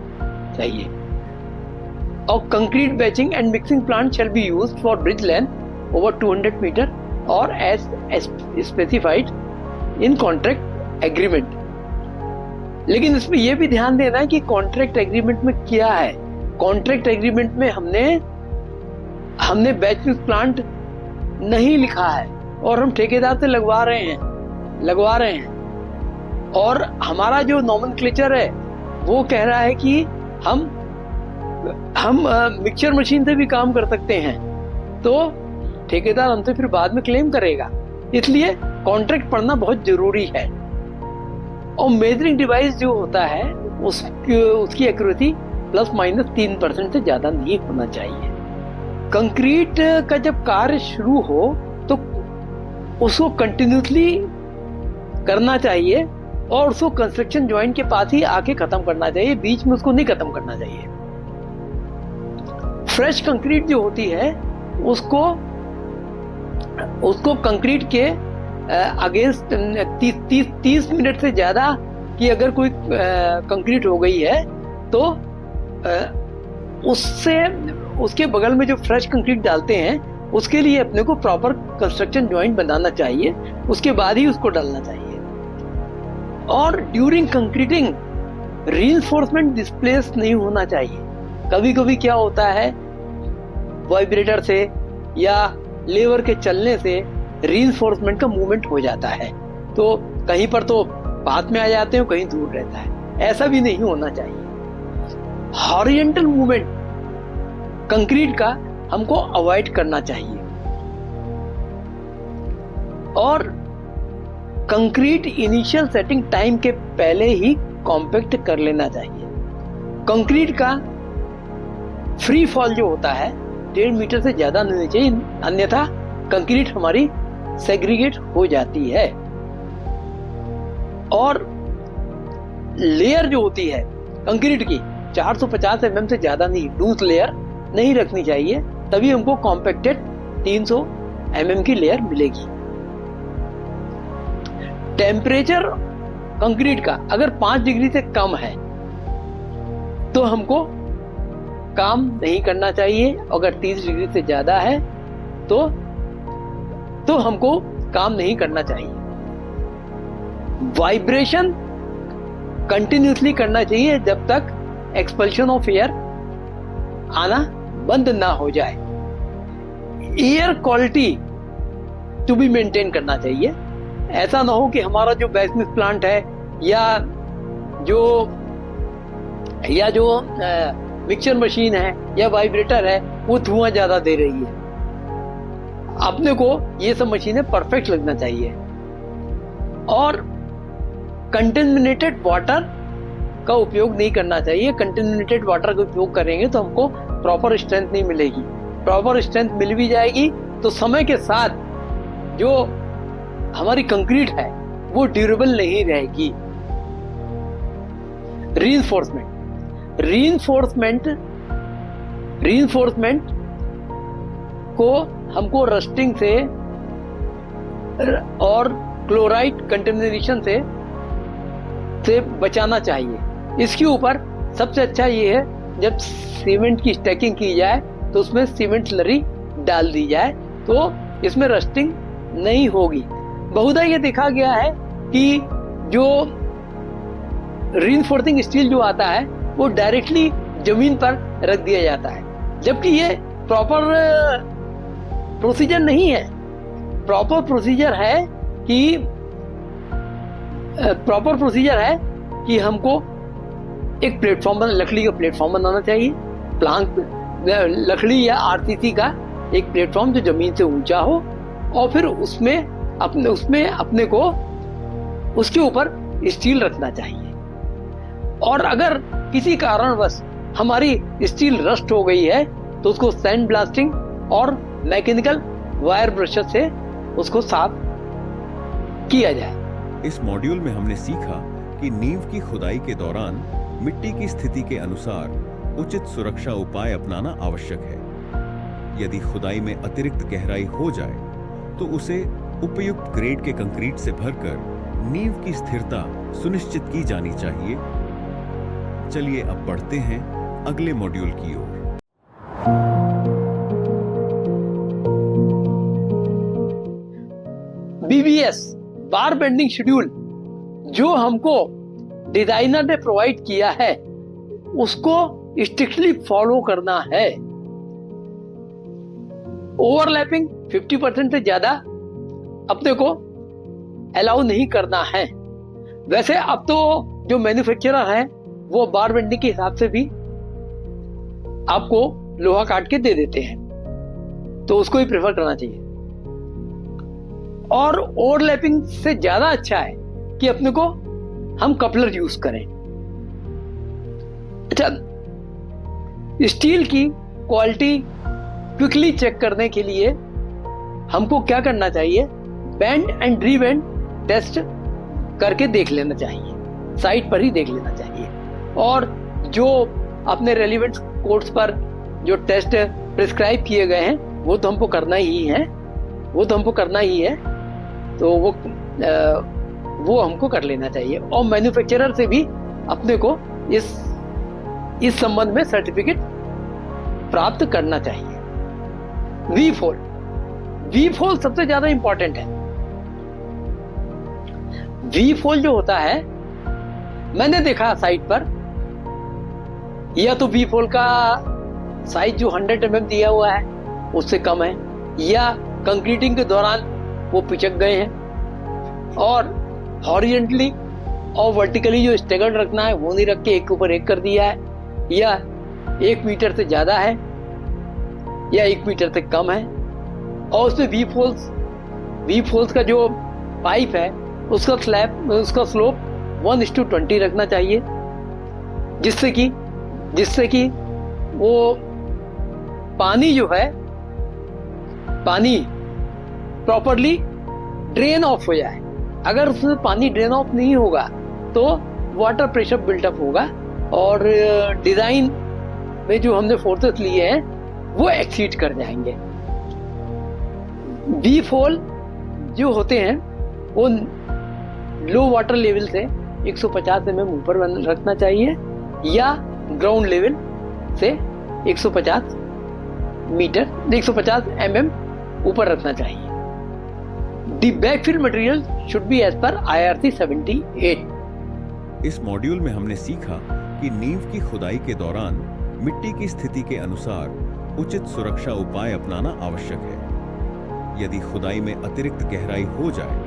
और concrete batching and mixing plant shall be used for bridge length over 200 metre और as specified in contract agreement. लेकिन इसमें यह भी ध्यान देना है कि कॉन्ट्रैक्ट एग्रीमेंट में क्या है। कॉन्ट्रैक्ट एग्रीमेंट में हमने बैच मिक्स प्लांट नहीं लिखा है और हम ठेकेदार से लगवा रहे हैं, और हमारा जो नॉमेनक्लेचर है वो कह रहा है कि हम मिक्सचर मशीन से भी काम कर सकते हैं, तो ठेकेदार हमसे फिर बाद में क्लेम करेगा। इसलिए कॉन्ट्रैक्ट पढ़ना बहुत जरूरी है। और मेजरिंग डिवाइस जो होता है उसकी एक्यूरेसी ±3% से ज्यादा नहीं होना चाहिए। कंक्रीट का जब कार्य शुरू हो तो उसको कंटिन्यूसली करना चाहिए, और उसको कंस्ट्रक्शन जॉइंट के पास ही आके खत्म करना चाहिए, बीच में उसको नहीं खत्म करना चाहिए। फ्रेश कंक्रीट जो होती है उसको कंक्रीट के अगेंस्ट 30 मिनट से ज्यादा की अगर कोई कंक्रीट हो गई है तो उसके बगल में जो फ्रेश कंक्रीट डालते हैं उसके लिए अपने को प्रॉपर कंस्ट्रक्शन जॉइंट बनाना चाहिए, उसके बाद ही उसको डालना चाहिए। और ड्यूरिंग कंक्रीटिंग रीइंफोर्समेंट डिस्प्लेस नहीं होना चाहिए। कभी कभी क्या होता है, वाइब्रेटर से या लेवर के चलने से रीइंफोर्समेंट का मूवमेंट हो जाता है, तो कहीं पर तो पास में आ जाते हैं, कहीं दूर रहता है। ऐसा भी नहीं होना चाहिए। हॉरिजॉन्टल मूवमेंट कंक्रीट का हमको अवॉइड करना चाहिए, और कंक्रीट इनिशियल सेटिंग टाइम के पहले ही कॉम्पैक्ट कर लेना चाहिए। कंक्रीट का फ्री फॉल जो होता है 1.5 मीटर से ज्यादा नहीं चाहिए, अन्यथा कंक्रीट हमारी सेग्रीगेट हो जाती है। और लेयर जो होती है कंक्रीट की 450 mm से ज्यादा नहीं, लूज लेयर नहीं रखनी चाहिए, तभी हमको कॉम्पैक्टेड 300 mm की लेयर मिलेगी। टेम्परेचर कंक्रीट का अगर 5 डिग्री से कम है तो हमको काम नहीं करना चाहिए, अगर 30 डिग्री से ज्यादा है तो हमको काम नहीं करना चाहिए। वाइब्रेशन कंटिन्यूसली करना चाहिए जब तक एक्सपल्शन ऑफ एयर आना बंद ना हो जाए। Air quality to be maintain करना चाहिए। ऐसा ना हो कि हमारा जो बेसमेंट प्लांट है या जो मिक्सचर मशीन है या वाइब्रेटर है वो धुआं ज्यादा दे रही है। अपने को ये सब मशीनें परफेक्ट लगना चाहिए। और कंटेमिनेटेड वाटर का उपयोग नहीं करना चाहिए। कंटेमिनेटेड वाटर का उपयोग करेंगे तो हमको प्रॉपर स्ट्रेंथ नहीं मिलेगी। प्रॉपर स्ट्रेंथ मिल भी जाएगी तो समय के साथ जो हमारी कंक्रीट है वो ड्यूरेबल नहीं रहेगी। रीइंफोर्समेंट को हमको रस्टिंग से और क्लोराइड कंटेमिनेशन से बचाना चाहिए। इसके ऊपर सबसे अच्छा ये है जब सीमेंट की स्टैकिंग की जाए तो उसमें सीमेंट स्लरी डाल दी जाए तो इसमें रस्टिंग नहीं होगी। बहुधा ये देखा गया है कि जो रीइंफोर्सिंग स्टील जो आता है वो डायरेक्टली जमीन पर रख दिया जाता है, जबकि ये प्रॉपर प्रोसीजर नहीं है। प्रॉपर प्रोसीजर है कि हमको एक प्लेटफॉर्म लकड़ी का प्लेटफॉर्म बनाना चाहिए। प्लांक लकड़ी या आरसीसी का एक प्लेटफॉर्म जो जमीन से ऊंचा हो और फिर उसमें अपने को उसके ऊपर स्टील रखना चाहिए। और अगर किसी कारणवश हमारी स्टील रस्ट हो गई है तो उसको सैंड ब्लास्टिंग और मैकेनिकल वायर ब्रशर से उसको साफ किया जाए। इस मॉड्यूल में हमने सीखा कि नींव की खुदाई के दौरान मिट्टी की स्थिति के अनुसार उचित सुरक्षा उपाय अपनाना आवश्यक है। यदि खुदाई में अतिरिक्त गहराई हो जाए तो उसे उपयुक्त ग्रेड के कंक्रीट से भरकर नींव की स्थिरता सुनिश्चित की जानी चाहिए। चलिए अब बढ़ते हैं अगले मॉड्यूल की ओर। BBS बार बेंडिंग शेड्यूल जो हमको डिजाइनर ने प्रोवाइड किया है उसको स्ट्रिक्टली फॉलो करना है। ओवरलैपिंग 50% से ज्यादा अपने को अलाउ नहीं करना है। वैसे अब तो जो मैन्युफैक्चरर है वो बार बेंडिंग के हिसाब से भी आपको लोहा काट के दे देते हैं, तो उसको ही प्रेफर करना चाहिए। और ओवरलैपिंग से ज्यादा अच्छा है कि अपने को हम कपलर यूज करें। अच्छा, स्टील की क्वालिटी क्विकली चेक करने के लिए हमको क्या करना चाहिए? बेंड एंड रीबेंड टेस्ट करके देख लेना चाहिए, साइट पर ही देख लेना चाहिए। और जो अपने रेलिवेंट कोर्स पर जो टेस्ट प्रिस्क्राइब किए गए हैं वो तो हमको करना ही है, तो वो हमको कर लेना चाहिए। और मैन्युफैक्चरर से भी अपने को इस संबंध में सर्टिफिकेट प्राप्त करना चाहिए। वी फोल सबसे ज्यादा इंपॉर्टेंट है। वी फोल जो होता है, मैंने देखा साइट पर, या तो वी फोल का साइज जो 100 mm दिया हुआ है उससे कम है, या कंक्रीटिंग के दौरान वो पिचक गए हैं, और हॉरिजॉन्टली और वर्टिकली जो स्टेगर्ड रखना है वो नहीं रख के एक के ऊपर एक कर दिया है, या 1 मीटर से ज्यादा है या 1 मीटर से कम है। और उसमें वी फोल्स का जो पाइप है उसका स्लोप 1:20 रखना चाहिए, जिससे कि वो पानी प्रॉपरली ड्रेन ऑफ हो जाए। अगर उसमें पानी ड्रेन ऑफ नहीं होगा तो वाटर प्रेशर बिल्टअप होगा और डिजाइन में जो हमने फोर्सेस लिए हैं वो एक्सीड कर जाएंगे। वी फोल जो होते हैं वो लो वाटर लेवल से 150 mm ऊपर रखना चाहिए, या ग्राउंड लेवल से 150 mm ऊपर रखना चाहिए। The backfill material should be as per IRC 78. इस मॉड्यूल में हमने सीखा कि नींव की खुदाई के दौरान मिट्टी की स्थिति के अनुसार उचित सुरक्षा उपाय अपनाना आवश्यक है। यदि खुदाई में अतिरिक्त गहराई हो जाए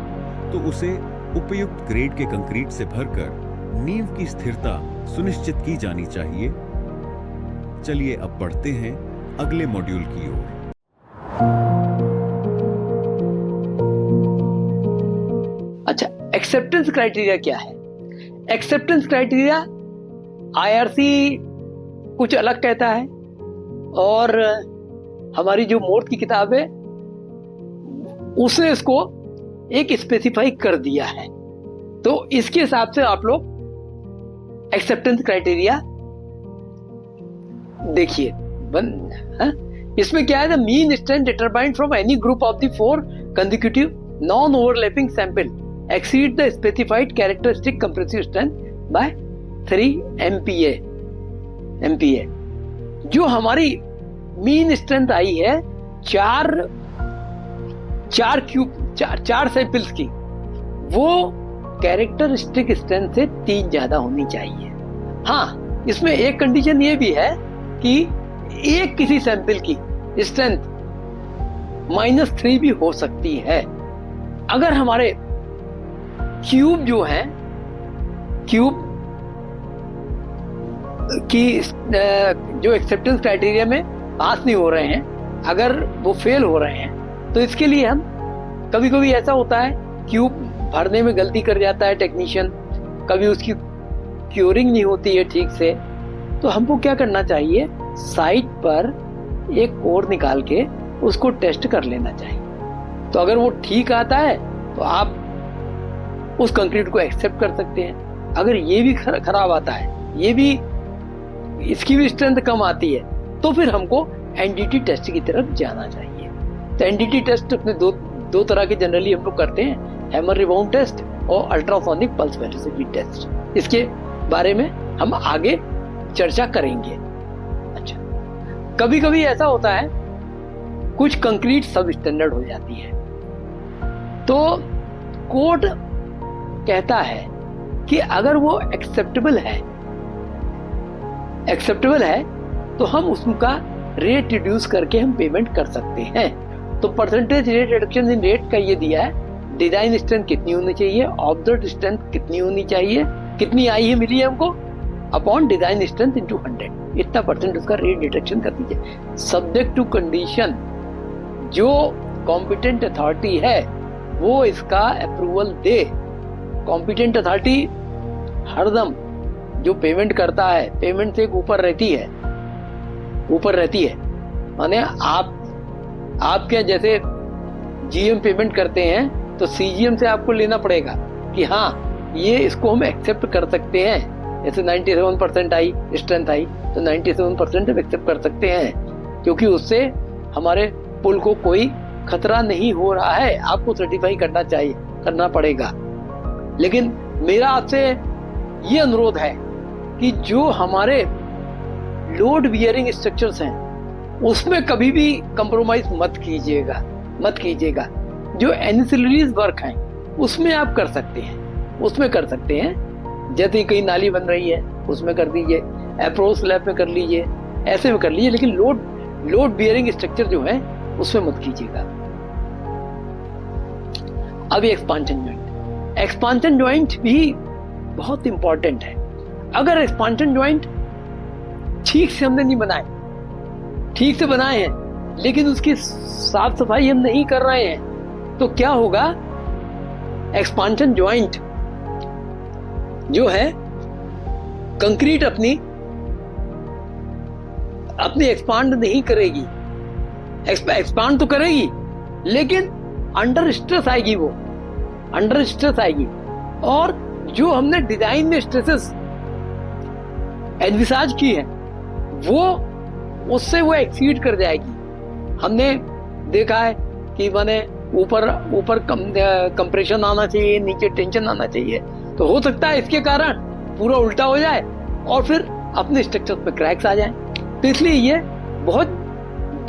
तो उसे उपयुक्त ग्रेड के कंक्रीट से भरकर नींव की स्थिरता सुनिश्चित की जानी चाहिए। चलिए अब बढ़ते हैं अगले मॉड्यूल की ओर। अच्छा, एक्सेप्टेंस क्राइटेरिया क्या है? एक्सेप्टेंस क्राइटेरिया IRC कुछ अलग कहता है और हमारी जो मोर्थ की किताब है उसने इसको एक स्पेसिफाई कर दिया है। तो इसके हिसाब से आप लोग एक्सेप्टेंस क्राइटेरिया देखिए। इसमें क्या है? The mean strength determined from any group of the 4 consecutive non overlapping sample exceed the specified characteristic compressive strength by 3 MPa। जो हमारी मीन स्ट्रेंथ आई है चार सैंपल्स की, वो कैरेक्टरिस्टिक स्ट्रेंथ से 3 ज्यादा होनी चाहिए। हाँ, इसमें एक कंडीशन ये भी है कि एक किसी सैंपल की स्ट्रेंथ -3 भी हो सकती है। अगर हमारे क्यूब जो है, क्यूब की जो एक्सेप्टेंस क्राइटेरिया में पास नहीं हो रहे हैं, अगर वो फेल हो रहे हैं, तो इसके लिए हम कभी कभी ऐसा होता है क्यूब भरने में गलती कर जाता है टेक्नीशियन, कभी उसकी क्यूरिंग नहीं होती है ठीक से, तो हमको क्या करना चाहिए? साइट पर एक कोर निकाल के उसको टेस्ट कर लेना चाहिए। तो अगर वो ठीक आता है तो आप उस कंक्रीट को एक्सेप्ट कर सकते हैं। अगर ये भी खराब आता है, ये भी इसकी भी स्ट्रेंथ कम आती है, तो फिर हमको एनडीटी टेस्ट की तरफ जाना चाहिए। तो एनडीटी टेस्ट अपने दो तरह के जनरली हम लोग करते हैं, हैमर रिबाउंड टेस्ट और अल्ट्रासोनिक पल्स वेलोसिटी टेस्ट। इसके बारे में हम आगे चर्चा करेंगे। अच्छा, कभी कभी ऐसा होता है कुछ कंक्रीट सब स्टैंडर्ड हो जाती है, तो कोड कहता है कि अगर वो एक्सेप्टेबल है तो हम उसका रेट रिड्यूस करके हम पेमेंट कर सकते हैं। तो percentage rate reduction in rate का ये दिया है, डिजाइन स्ट्रेंथ कितनी होनी चाहिए, ऑब्जर्व्ड स्ट्रेंथ कितनी होनी चाहिए, कितनी आई है मिली है हमको, अपॉन डिजाइन स्ट्रेंथ इनटू 100, इतना परसेंट उसका रेट रिडक्शन कर दीजिए। सब्जेक्ट टू कंडीशन जो कॉम्पिटेंट अथॉरिटी है वो इसका अप्रूवल दे। कॉम्पिटेंट अथॉरिटी हरदम जो पेमेंट करता है, पेमेंट से ऊपर रहती है। माने आप क्या, जैसे जीएम पेमेंट करते हैं तो सीजीएम से आपको लेना पड़ेगा कि हाँ ये इसको हम एक्सेप्ट कर सकते हैं। जैसे 97% आई स्ट्रेंथ आई तो 97% हम एक्सेप्ट कर सकते हैं, क्योंकि उससे हमारे पुल को कोई खतरा नहीं हो रहा है। आपको सर्टिफाई करना पड़ेगा। लेकिन मेरा आपसे ये अनुरोध है कि जो हमारे लोड बियरिंग स्ट्रक्चर्स हैं उसमें कभी भी कंप्रोमाइज मत कीजिएगा। जो एंसिलरीज वर्क हैं उसमें आप कर सकते हैं, जैसे कहीं नाली बन रही है उसमें कर दीजिए, अप्रोच स्लैब में कर लीजिए, ऐसे में कर लीजिए, लेकिन लोड बियरिंग स्ट्रक्चर जो है उसमें मत कीजिएगा। अब एक्सपांशन जॉइंट भी बहुत इंपॉर्टेंट है। अगर एक्सपांशन जॉइंट ठीक से हमने नहीं बनाए, ठीक से बनाए हैं लेकिन उसकी साफ सफाई हम नहीं कर रहे हैं, तो क्या होगा? एक्सपांशन जॉइंट जो है कंक्रीट अपनी एक्सपांड नहीं करेगी। एक्सपांड तो करेगी लेकिन अंडर स्ट्रेस आएगी, और जो हमने डिजाइन में स्ट्रेसेस एनविसाज की है वो उससे वो एक्सीड कर जाएगी। हमने देखा है कि माने ऊपर कंप्रेशन आना चाहिए, नीचे टेंशन आना चाहिए, तो हो सकता है इसके कारण पूरा उल्टा हो जाए और फिर अपने स्ट्रक्चर पे क्रैक्स आ जाएं। तो इसलिए ये बहुत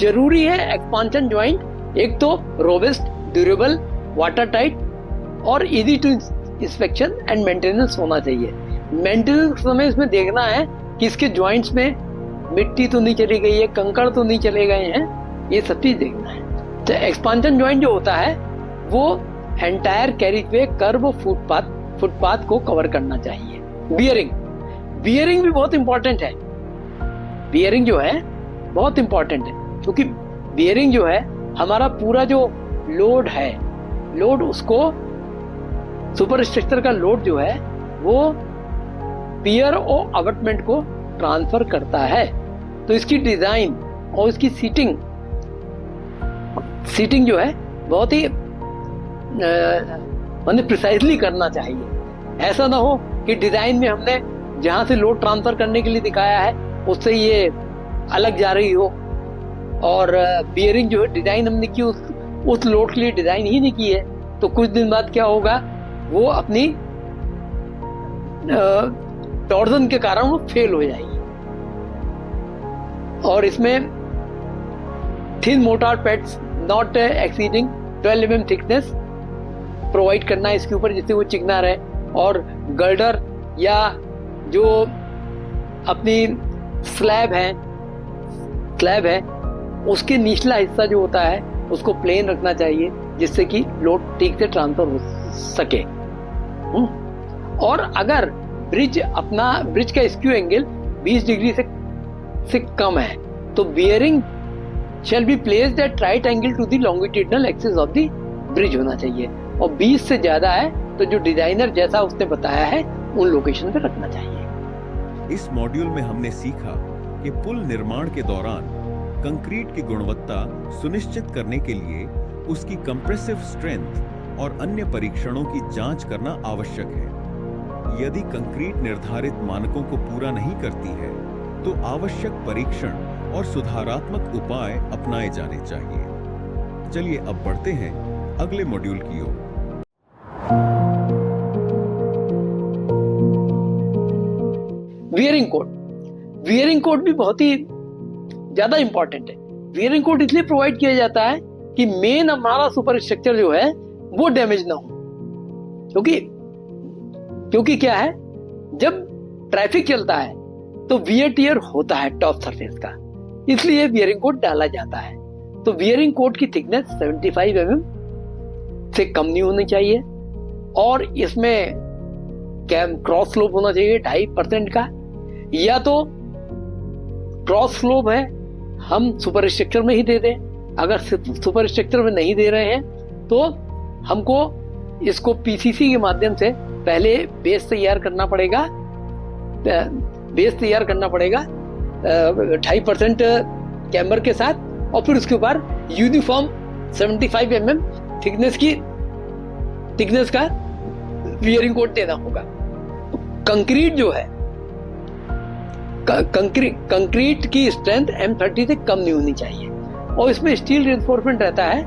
जरूरी है एक्सपांशन जॉइंट, एक तो रोबस्ट, ड्यूरेबल वाटर टाइट और easy to inspection and maintenance होना चाहिए। मेंटेनेंस के समय इसमें देखना है कि इसके जॉइंट्स में मिट्टी तो नहीं चली गई है, कंकड़ तो नहीं चले गए हैं, ये सब चीज देखना है। तो एक्सपांशन जॉइंट जो होता है वो एंटायर कैरिजवे, कर्व, फुटपाथ को कवर करना चाहिए। बियरिंग भी बहुत इंपॉर्टेंट है। बियरिंग जो है बहुत इंपॉर्टेंट है, क्योंकि बियरिंग जो है हमारा पूरा जो लोड है, लोड उसको सुपर स्ट्रक्चर का लोड जो है वो पियर और अबटमेंट को ट्रांसफर करता है। तो इसकी डिजाइन और इसकी सीटिंग जो है बहुत ही प्रिसाइजली करना चाहिए। ऐसा ना हो कि डिजाइन में हमने जहां से लोड ट्रांसफर करने के लिए दिखाया है उससे ये अलग जा रही हो, और बियरिंग जो है डिजाइन हमने की उस लोड के लिए डिजाइन ही नहीं की है, तो कुछ दिन बाद क्या होगा, वो अपनी टॉर्जन के कारण वो फेल हो जाएगी। और इसमें thin motor pads not exceeding 12 mm thickness provide करना है इसके ऊपर, जिससे वो चिकना रहे। और गर्डर या जो अपनी स्लैब है उसके निचला हिस्सा जो होता है उसको प्लेन रखना चाहिए, जिससे कि लोड ठीक से ट्रांसफर हो सके। और अगर ब्रिज का स्क्यू एंगल 20 डिग्री से कम है तो bearing shall be placed at right angle to the longitudinal axis of the bridge होना चाहिए, और 20 से ज्यादा है तो जो डिजाइनर जैसा उसने बताया है उन लोकेशन पे रखना चाहिए। इस मॉड्यूल में हमने सीखा कि पुल निर्माण के दौरान कंक्रीट की गुणवत्ता सुनिश्चित करने के लिए उसकी कंप्रेसिव स्ट्रेंथ और अन्य परीक्षणों की जांच करना आवश्यक है। यदि कंक्रीट निर्धारित मानकों को पूरा नहीं करती है तो आवश्यक परीक्षण और सुधारात्मक उपाय अपनाए जाने चाहिए। चलिए अब बढ़ते हैं अगले मॉड्यूल की ओर। वियरिंग कोड भी बहुत ही ज्यादा इंपॉर्टेंट है। वियरिंग कोड इसलिए प्रोवाइड किया जाता है कि मेन हमारा सुपर स्ट्रक्चर जो है वो डैमेज ना हो, क्योंकि क्या है, जब ट्रैफिक चलता है तो वियर टियर होता है टॉप सरफेस का, इसलिए वियरिंग कोड डाला जाता है। तो वियरिंग कोड की थिकनेस 75 mm से कम नहीं होनी चाहिए, और इसमें क्रॉस स्लोप होना चाहिए 2.5% का, या तो क्रॉस स्लोप है हम सुपर स्ट्रक्चर में ही दे दें। अगर सुपर स्ट्रक्चर में नहीं दे रहे हैं तो हमको इसको पीसीसी के माध्यम से पहले बेस तैयार करना पड़ेगा 2.5% कैम्बर के साथ, और फिर उसके ऊपर यूनिफॉर्म 75 mm थिकनेस का वियरिंग कोड देना होगा। कंक्रीट जो है, कंक्रीट की स्ट्रेंथ M30 से कम नहीं होनी चाहिए, और इसमें स्टील रिइंफोर्समेंट रहता है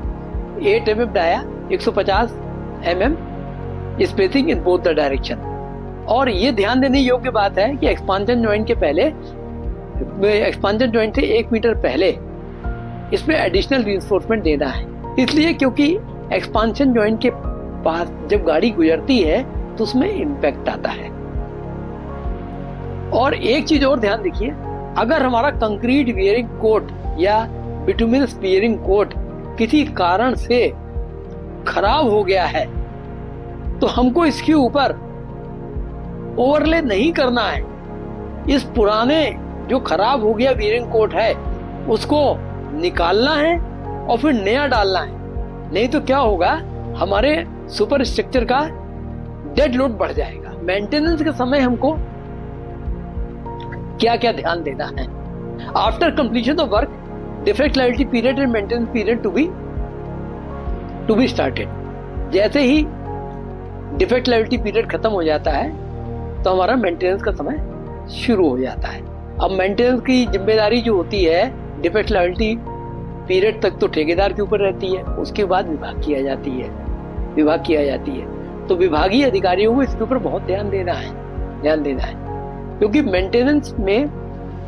8 mm dia, 150 mm spacing in both the direction. और ये ध्यान देने योग्य बात है कि एक्सपांशन जॉइंट से 1 मीटर पहले इसमें एडिशनल रिइंफोर्समेंट देना है, इसलिए क्योंकि एक्सपांशन जॉइंट के पास जब गाड़ी गुजरती है तो उसमें इम्पैक्ट आता है। और एक चीज और ध्यान देखिए, अगर हमारा कंक्रीट वियरिंग कोट या बिटुमिनस वियरिंग कोट किसी कारण से खराब हो गया है तो हमको इसके ऊपर ओवरले नहीं करना है। इस पुराने जो खराब हो गया वियरिंग कोट है उसको निकालना है और फिर नया डालना है, नहीं तो क्या होगा, हमारे सुपर स्ट्रक्चर का डेड लोड बढ़ जाएगा। मेंटेनेंस के समय हमको क्या क्या ध्यान देना है? After completion of work, defect liability period and maintenance period to be started. जैसे ही डिफेक्ट लायबिलिटी पीरियड खत्म हो जाता है तो हमारा मेंटेनेंस का समय शुरू हो जाता है। अब मेंटेनेंस की जिम्मेदारी जो होती है डिफेक्ट लायबिलिटी पीरियड तक तो ठेकेदार के ऊपर रहती है, उसके बाद विभाग किया जाती है। तो विभागीय अधिकारियों को इसके ऊपर बहुत ध्यान देना है, क्योंकि मेंटेनेंस में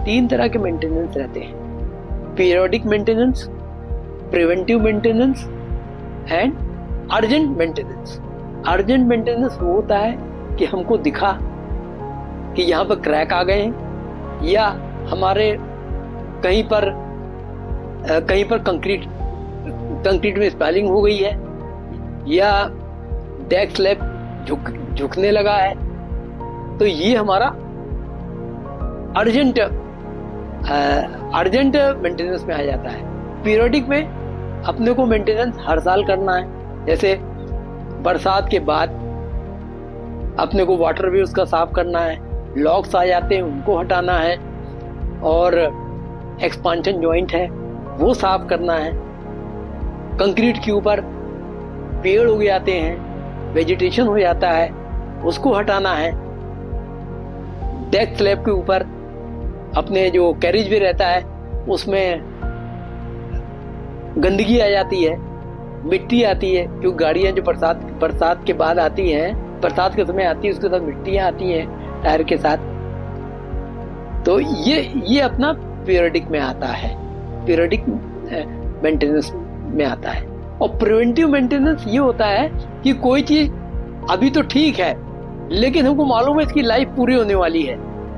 3 तरह के मेंटेनेंस रहते हैं: periodic maintenance, preventive maintenance and urgent maintenance. Urgent maintenance वो होता है कि हमको दिखा कि यहाँ पर क्रैक आ गए हैं, या हमारे कहीं पर कंक्रीट में स्पेलिंग हो गई है, या डेक स्लैब झुकने लगा है, तो ये हमारा अर्जेंट मेंटेनेंस में आ जाता है। पीरियडिक में अपने को मेंटेनेंस हर साल करना है। जैसे बरसात के बाद अपने को वाटर वेव्स का साफ करना है, लॉक्स आ जाते हैं उनको हटाना है, और एक्सपांशन जॉइंट है वो साफ करना है। कंक्रीट के ऊपर पेड़ उग जाते हैं, वेजिटेशन हो जाता है, उसको हटाना है। डेक स्लैब के ऊपर अपने जो कैरेज वे रहता है उसमें गंदगी आ जाती है, मिट्टी आती है, क्योंकि गाड़ियां जो बरसात के बाद आती हैं, बरसात के समय आती है, उसके साथ मिट्टियां आती हैं टायर के साथ। तो ये अपना पीरियडिक में आता है, पीरियडिक मेंटेनेंस में आता है। और प्रिवेंटिव मेंटेनेंस ये होता है कि कोई चीज अभी तो ठीक है लेकिन हमको मालूम है इसकी लाइफ पूरी होने वाली है,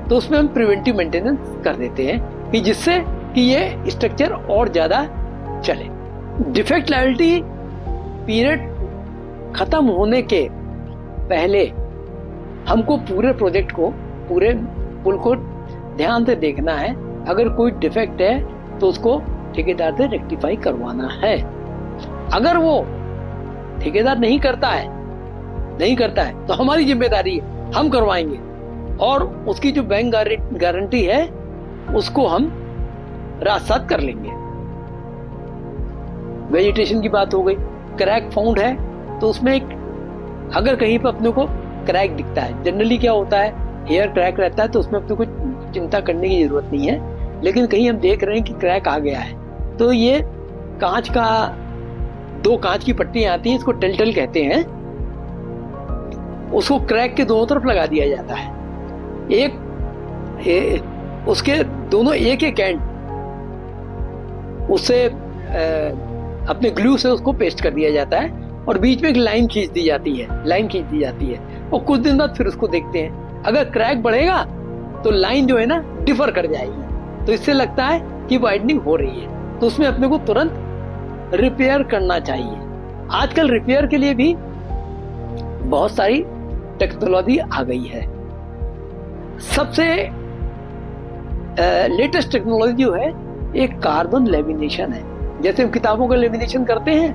तो उसमें हम प्रिवेंटिव मेंटेनेंस कर देते हैं कि जिससे कि ये स्ट्रक्चर और ज्यादा चले। डिफेक्ट लायबिलिटी पीरियड खत्म होने के पहले हमको पूरे प्रोजेक्ट को, पूरे पुल को ध्यान से देखना है। अगर कोई डिफेक्ट है तो उसको ठेकेदार से रेक्टिफाई करवाना है। अगर वो ठेकेदार नहीं करता है तो हमारी जिम्मेदारी है, हम करवाएंगे, और उसकी जो बैंक गारंटी है उसको हम रात-सात कर लेंगे। वेजिटेशन की बात हो गई। क्रैक फाउंड है तो उसमें अगर कहीं पर अपने को क्रैक दिखता है, जनरली क्या होता है, हेयर क्रैक रहता है तो उसमें अपने को चिंता करने की जरूरत नहीं है। लेकिन कहीं हम देख रहे हैं कि क्रैक आ गया है, तो ये दो कांच की पट्टियां आती हैं, इसको टेलटेल कहते हैं, उसको क्रैक के दोनों तरफ लगा दिया जाता है। उसके दोनों एक एंड उससे अपने ग्लू से उसको पेस्ट कर दिया जाता है, और बीच में एक लाइन खींच दी जाती है, और कुछ दिन बाद फिर उसको देखते हैं। अगर क्रैक बढ़ेगा तो लाइन जो है ना डिफर कर जाएगी, तो इससे लगता है कि वाइडनिंग हो रही है, तो उसमें अपने को तुरंत रिपेयर करना चाहिए। आजकल रिपेयर के लिए भी बहुत सारी टेक्नोलॉजी आ गई है। सबसे लेटेस्ट टेक्नोलॉजी जो है एक कार्बन लेमिनेशन है। जैसे हम किताबों का लेमिनेशन करते हैं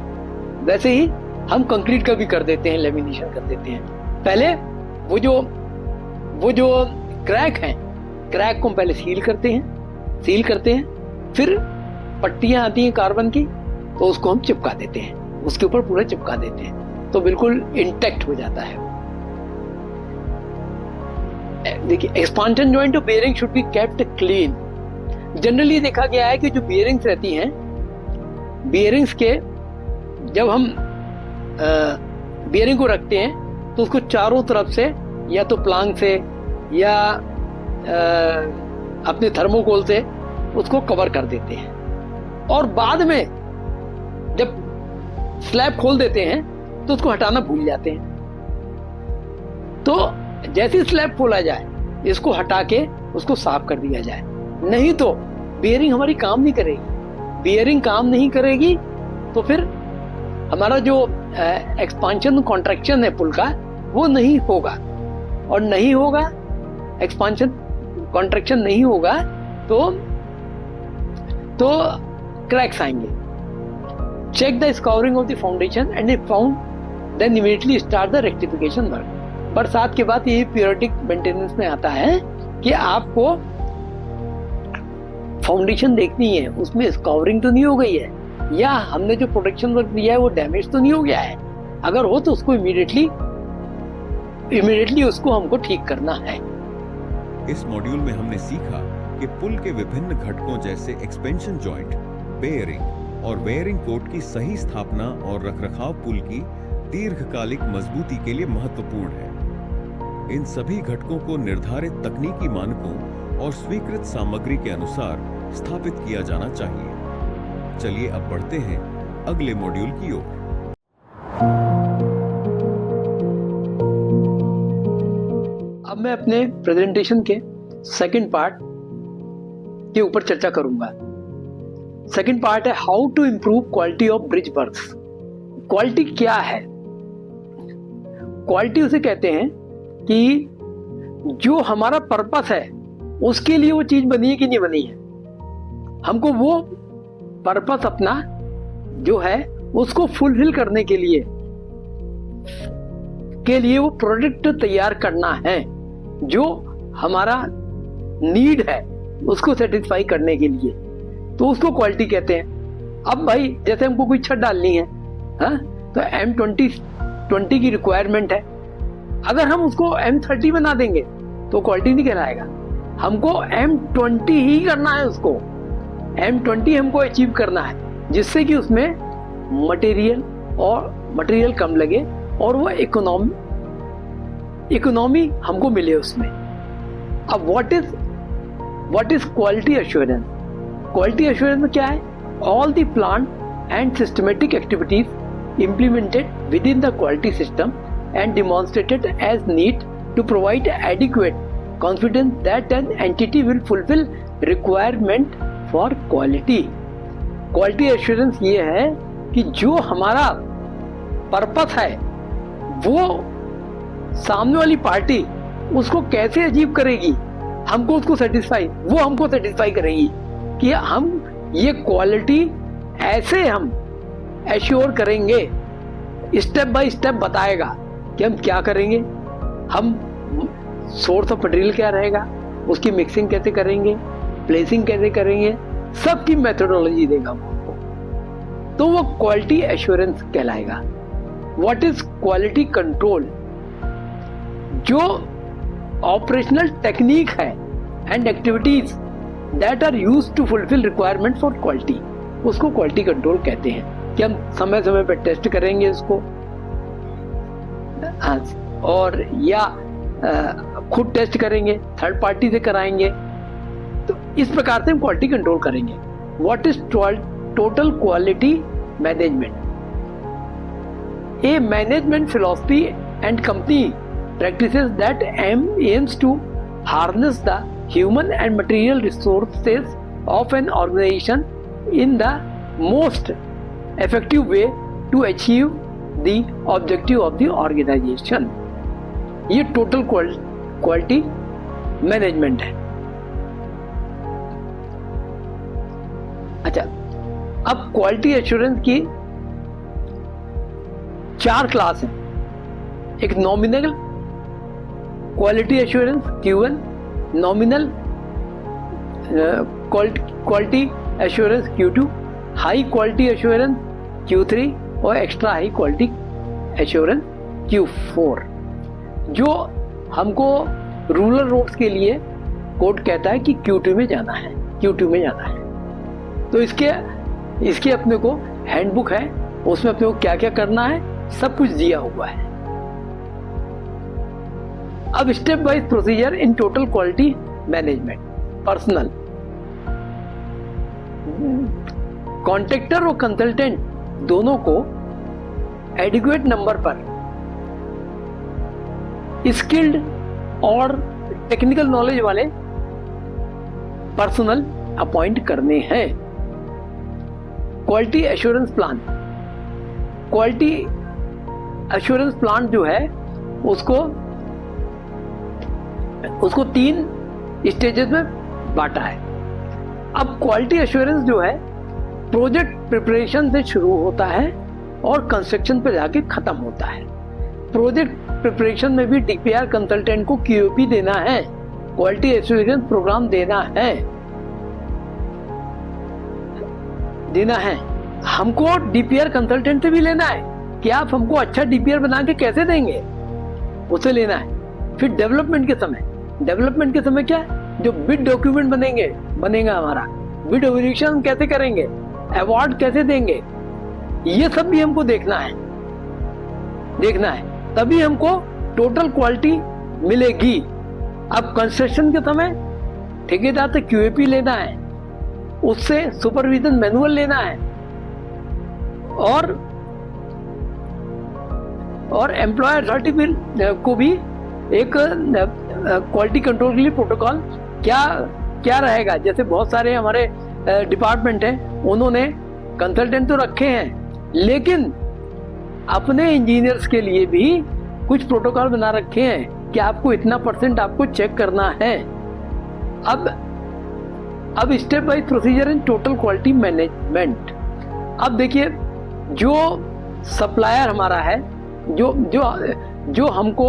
वैसे ही हम कंक्रीट का भी कर देते हैं, लेमिनेशन कर देते हैं। पहले वो जो क्रैक है, क्रैक को हम पहले सील करते हैं, फिर पट्टियां आती हैं कार्बन की, तो उसको हम चिपका देते हैं, उसके ऊपर पूरा चिपका देते हैं, तो बिल्कुल इंटैक्ट हो जाता है। देखिए, एक्सपांशन जॉइंट और bearing should be kept clean. Generally देखा गया है कि जो बेयरिंग्स रहती हैं, बेयरिंग्स के जब हम बेयरिंग को रखते हैं तो उसको चारों तरफ से या तो प्लांग से या अपने थर्मोकोल से उसको कवर कर देते हैं, और बाद में जब स्लैब खोल देते हैं तो उसको हटाना भूल जाते हैं। तो जैसे स्लैब खोला जाए इसको हटा के उसको साफ कर दिया जाए, नहीं तो बेयरिंग हमारी काम नहीं करेगी। बेयरिंग काम नहीं करेगी तो फिर हमारा जो एक्सपांशन कॉन्ट्रैक्शन है पुल का वो नहीं होगा, और नहीं होगा, एक्सपांशन कॉन्ट्रैक्शन नहीं होगा तो क्रैक्स आएंगे। Check the scouring of the foundation and if found then immediately start the rectification work. बरसात के बाद ये पीरियडिक मेंटेनेंस में आता है कि आपको फाउंडेशन देखनी है, उसमें स्कॉरिंग तो नहीं हो गई है, या हमने जो प्रोटेक्शन वर्क दिया है वो डैमेज तो नहीं हो गया है। अगर हो तो उसको इमीडिएटली उसको हमको ठीक करना है। इस मॉड्यूल में हमने सीखा कि पुल के विभिन्न घटकों जैसे एक्सपेंशन जॉइंट, बेयरिंग और वेयरिंग कोट की सही स्थापना और रखरखाव पुल की दीर्घकालिक मजबूती के लिए महत्वपूर्ण है। इन सभी घटकों को निर्धारित तकनीकी मानकों और स्वीकृत सामग्री के अनुसार स्थापित किया जाना चाहिए। चलिए अब बढ़ते हैं अगले मॉड्यूल की ओर। अपने प्रेजेंटेशन के सेकंड पार्ट के ऊपर चर्चा करूंगा। सेकंड पार्ट है how to improve quality of bridge berths. Quality क्या है? क्वालिटी उसे कहते हैं कि जो हमारा पर्पस है उसके लिए वो चीज बनी है कि नहीं बनी है। हमको वो पर्पस अपना जो है उसको फुलफिल करने के लिए वो प्रोडक्ट तैयार करना है जो हमारा नीड है उसको सेटिस्फाई करने के लिए, तो उसको क्वालिटी कहते हैं। अब भाई जैसे हमको कोई छत डालनी है, तो M20 की रिक्वायरमेंट है, अगर हम उसको M30 बना देंगे तो क्वालिटी नहीं कहलाएगा। हमको M20 ही करना है, उसको M20 हमको अचीव करना है जिससे कि उसमें मटेरियल कम लगे और वो इकोनॉमी हमको मिले उसमें। अब what is quality assurance? Quality assurance में क्या है? All the plan and systematic activities implemented within the quality system and demonstrated as need to provide adequate confidence that an entity will fulfill requirement for quality. Quality assurance ये है कि जो हमारा purpose है वो सामने वाली पार्टी उसको कैसे अचीव करेगी, हमको सेटिस्फाई करेगी कि हम ये क्वालिटी ऐसे हम एश्योर करेंगे, स्टेप बाय स्टेप बताएगा कि हम क्या करेंगे, हम सोर्स ऑफ मटेरियल क्या रहेगा, उसकी मिक्सिंग कैसे करेंगे, प्लेसिंग कैसे करेंगे, सबकी मेथोडोलॉजी देगा हमको, तो वो क्वालिटी एश्योरेंस कहलाएगा। What is quality control? जो ऑपरेशनल टेक्निक है and activities that are used to fulfil requirement for quality, उसको क्वालिटी कंट्रोल कहते हैं। कि हम समय समय पर टेस्ट करेंगे इसको, और या खुद टेस्ट करेंगे, थर्ड पार्टी से कराएंगे, तो इस प्रकार से हम क्वालिटी कंट्रोल करेंगे। What is total quality management? A management philosophy and company practices that aims to harness the human and material resources of an organization in the most effective way to achieve the objective of the organization. ये total quality management है। अच्छा, अब quality assurance की 4 class हैं। एक nominal quality assurance Q1, nominal quality assurance Q2, high quality assurance Q3 और extra high quality assurance Q4। जो हमको रूरल रोड्स के लिए कोड कहता है कि Q2 में जाना है। तो इसके अपने को हैंडबुक है, उसमें अपने को क्या क्या करना है सब कुछ दिया हुआ है। अब step wise procedure in total quality management. Personal, contractor और कंसल्टेंट दोनों को एडिक्वेट नंबर पर स्किल्ड और टेक्निकल नॉलेज वाले पर्सनल अपॉइंट करने हैं। क्वालिटी एश्योरेंस प्लान जो है उसको 3 स्टेजेस में बांटा है। अब क्वालिटी एश्योरेंस जो है प्रोजेक्ट प्रिपरेशन से शुरू होता है और कंस्ट्रक्शन पे जाके खत्म होता है। प्रोजेक्ट प्रिपरेशन में भी डीपीआर कंसल्टेंट को क्यूओपी देना है, क्वालिटी एश्योरेंस प्रोग्राम देना है। हमको डीपीआर कंसल्टेंट से भी लेना है कि आप हमको अच्छा डीपीआर बना के कैसे देंगे, उसे लेना है। फिर डेवलपमेंट के समय क्या है, जो बिड डॉक्यूमेंट बनेगा हमारा, बिड एवल्यूशन कैसे करेंगे, अवार्ड कैसे देंगे, ये सब भी हमको देखना है। तभी हमको टोटल क्वालिटी मिलेगी। अब कंस्ट्रक्शन के समय ठेकेदार से क्यूएपी लेना है, उससे सुपरविजन मैनुअल लेना है, और एम्प्लॉयर सर्टिफिकेट को भी एक क्वालिटी कंट्रोल के लिए प्रोटोकॉल क्या क्या रहेगा। जैसे बहुत सारे हमारे डिपार्टमेंट हैं, उन्होंने कंसल्टेंट तो रखे हैं, लेकिन अपने इंजीनियर्स के लिए भी कुछ प्रोटोकॉल बना रखे हैं कि आपको इतना % आपको चेक करना है। अब step wise procedure in total quality management. अब देखिए, जो सप्लायर हमारा है, जो हमको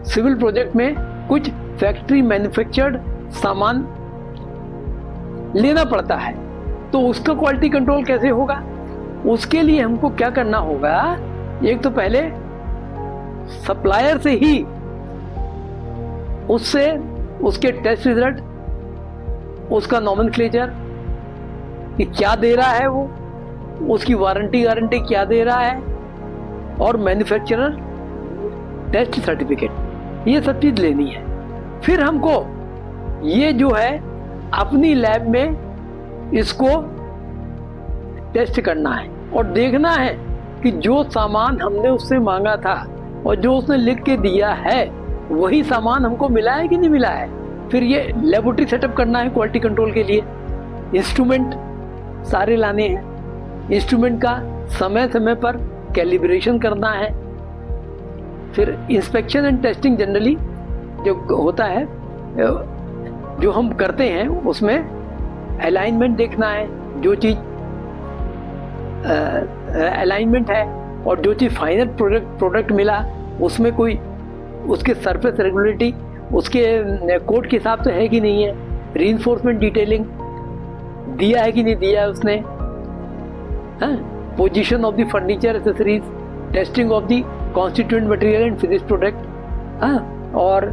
सिविल प्रोजेक्ट में कुछ फैक्ट्री मैन्युफैक्चर्ड सामान लेना पड़ता है, तो उसका क्वालिटी कंट्रोल कैसे होगा? उसके लिए हमको क्या करना होगा? एक तो पहले सप्लायर से ही उससे उसके टेस्ट रिजल्ट, उसका नॉमेनक्लेचर कि क्या दे रहा है वो, उसकी वारंटी गारंटी क्या दे रहा है, और मैन्युफैक्चरर टेस्ट सर्टिफिकेट, ये सब चीज लेनी है। फिर हमको ये जो है अपनी लैब में इसको टेस्ट करना है और देखना है कि जो सामान हमने उससे मांगा था और जो उसने लिख के दिया है वही सामान हमको मिला है कि नहीं मिला है। फिर ये लेबोरेटरी सेटअप करना है क्वालिटी कंट्रोल के लिए, इंस्ट्रूमेंट सारे लाने हैं, इंस्ट्रूमेंट का समय समय पर कैलिब्रेशन करना है। फिर इंस्पेक्शन एंड टेस्टिंग जनरली जो होता है, जो हम करते हैं, उसमें अलाइनमेंट देखना है, जो चीज अलाइनमेंट है और जो चीज फाइनल प्रोडक्ट मिला उसमें कोई उसके सरफेस रेगुलरिटी उसके कोड के हिसाब से है कि नहीं है, रीइंफोर्समेंट डिटेलिंग दिया है कि नहीं दिया है उसने, position of the furniture accessories, testing of the constituent material and finish product, और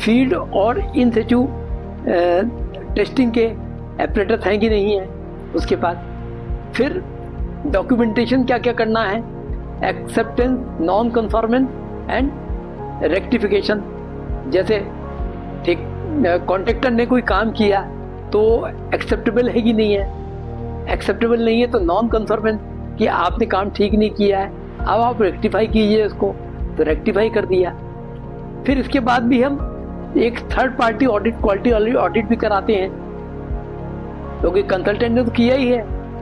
फील्ड और इन सिचु टेस्टिंग के एपरेटर्स हैं कि नहीं है उसके पास। फिर डॉक्यूमेंटेशन क्या क्या करना है, acceptance, non conformance and rectification. जैसे ठीक कॉन्ट्रैक्टर ने कोई काम किया तो एक्सेप्टेबल है कि नहीं है, एक्सेप्टेबल नहीं है तो नॉन कन्फॉर्मेंस कि आपने काम ठीक नहीं किया है, अब आप रेक्टिफाई कीजिए इसको, तो रेक्टिफाई कर दिया। फिर इसके बाद भी हम एक third party audit, quality audit भी कराते हैं, क्योंकि कंसल्टेंट ने तो किया ही है,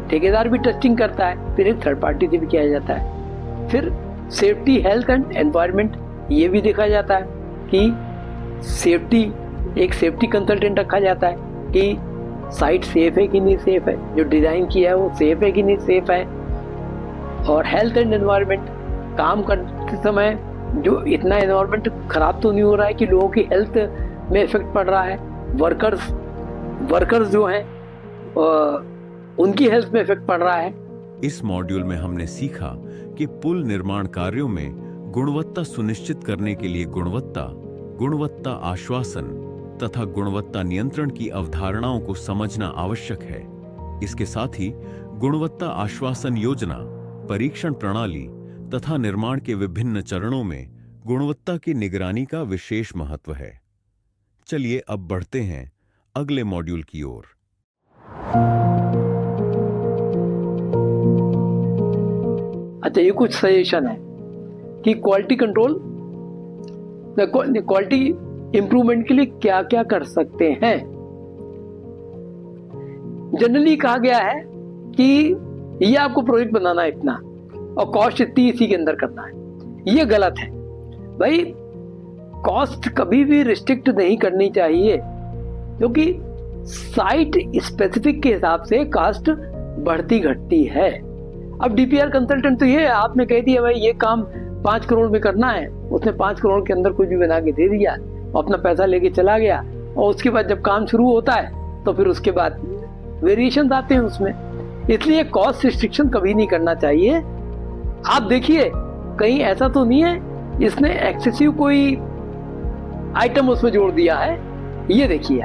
ठेकेदार भी टेस्टिंग करता है, फिर एक थर्ड पार्टी से भी किया जाता है। फिर सेफ्टी, हेल्थ एंड एनवायरनमेंट, ये भी देखा जाता है कि सेफ्टी, एक सेफ्टी कंसल्टेंट रखा जाता है कि साइट सेफ है कि नहीं सेफ है, जो डिजाइन किया है वो सेफ है कि नहीं सेफ है। और हेल्थ एंड एनवायरनमेंट, काम करते समय जो इतना एनवायरनमेंट खराब तो नहीं हो रहा है कि लोगों की हेल्थ में इफेक्ट पड़ रहा है, वर्कर्स जो हैं उनकी हेल्थ में इफेक्ट पड़ रहा है। इस मॉड्यूल में हमने सीखा कि पुल निर्माण कार्यों में गुणवत्ता सुनिश्चित करने के लिए गुणवत्ता आश्वासन तथा गुणवत्ता नियंत्रण की अवधारणाओं को समझना आवश्यक है। इसके साथ ही गुणवत्ता आश्वासन योजना, परीक्षण प्रणाली तथा निर्माण के विभिन्न चरणों में गुणवत्ता की निगरानी का विशेष महत्व है। चलिए अब बढ़ते हैं अगले मॉड्यूल की ओर। अच्छा, ये कुछ सजेशन है कि क्वालिटी कंट्रोल, क्वालिटी इंप्रूवमेंट के लिए क्या क्या कर सकते हैं। जनरली कहा गया है कि ये आपको प्रोजेक्ट बनाना है इतना और कॉस्ट इतनी इसी के अंदर करना है। ये गलत है भाई, कॉस्ट कभी भी रिस्ट्रिक्ट नहीं करनी चाहिए, क्योंकि साइट स्पेसिफिक के हिसाब से कॉस्ट बढ़ती घटती है। अब डीपीआर कंसल्टेंट तो ये आपने कह दिया भाई ये काम 5 करोड़ में करना है, उसने 5 करोड़ के अंदर कुछ भी बना के दे दिया, अपना पैसा लेके चला गया, और उसके बाद जब काम शुरू होता है तो फिर उसके बाद वेरिएशन आते हैं उसमें। इसलिए कॉस्ट रिस्ट्रिक्शन कभी नहीं करना चाहिए। आप देखिए कहीं ऐसा तो नहीं है इसने एक्सेसिव कोई आइटम उसमें जोड़ दिया है, ये देखिए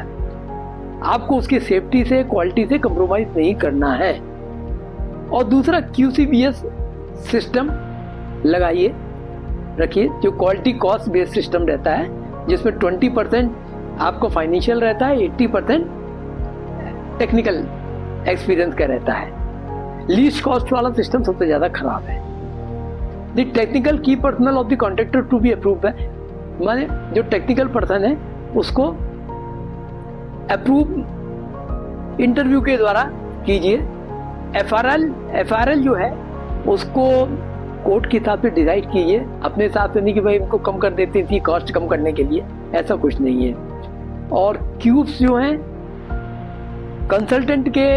आपको उसकी सेफ्टी से, क्वालिटी से कंप्रोमाइज नहीं करना है। और दूसरा, QCBS सिस्टम लगाइए, रखिए, जो क्वालिटी कॉस्ट बेस्ड सिस्टम रहता है, जिसमें 20% आपको फाइनेंशियल रहता है, 80% टेक्निकल एक्सपीरियंस का रहता है। लीस्ट कॉस्ट वाला सिस्टम सबसे ज्यादा खराब है। The technical key personnel of the contractor to be approved है, माने जो टेक्निकल पर्सन है उसको अप्रूव इंटरव्यू के द्वारा कीजिए। एफआरएल जो है उसको कोर्ट के हिसाब से डिसाइड कीजिए, अपने हिसाब से नहीं कि भाई इनको कम कर देते थी कॉस्ट कम करने के लिए, ऐसा कुछ नहीं है। और क्यूब्स जो हैं कंसल्टेंट के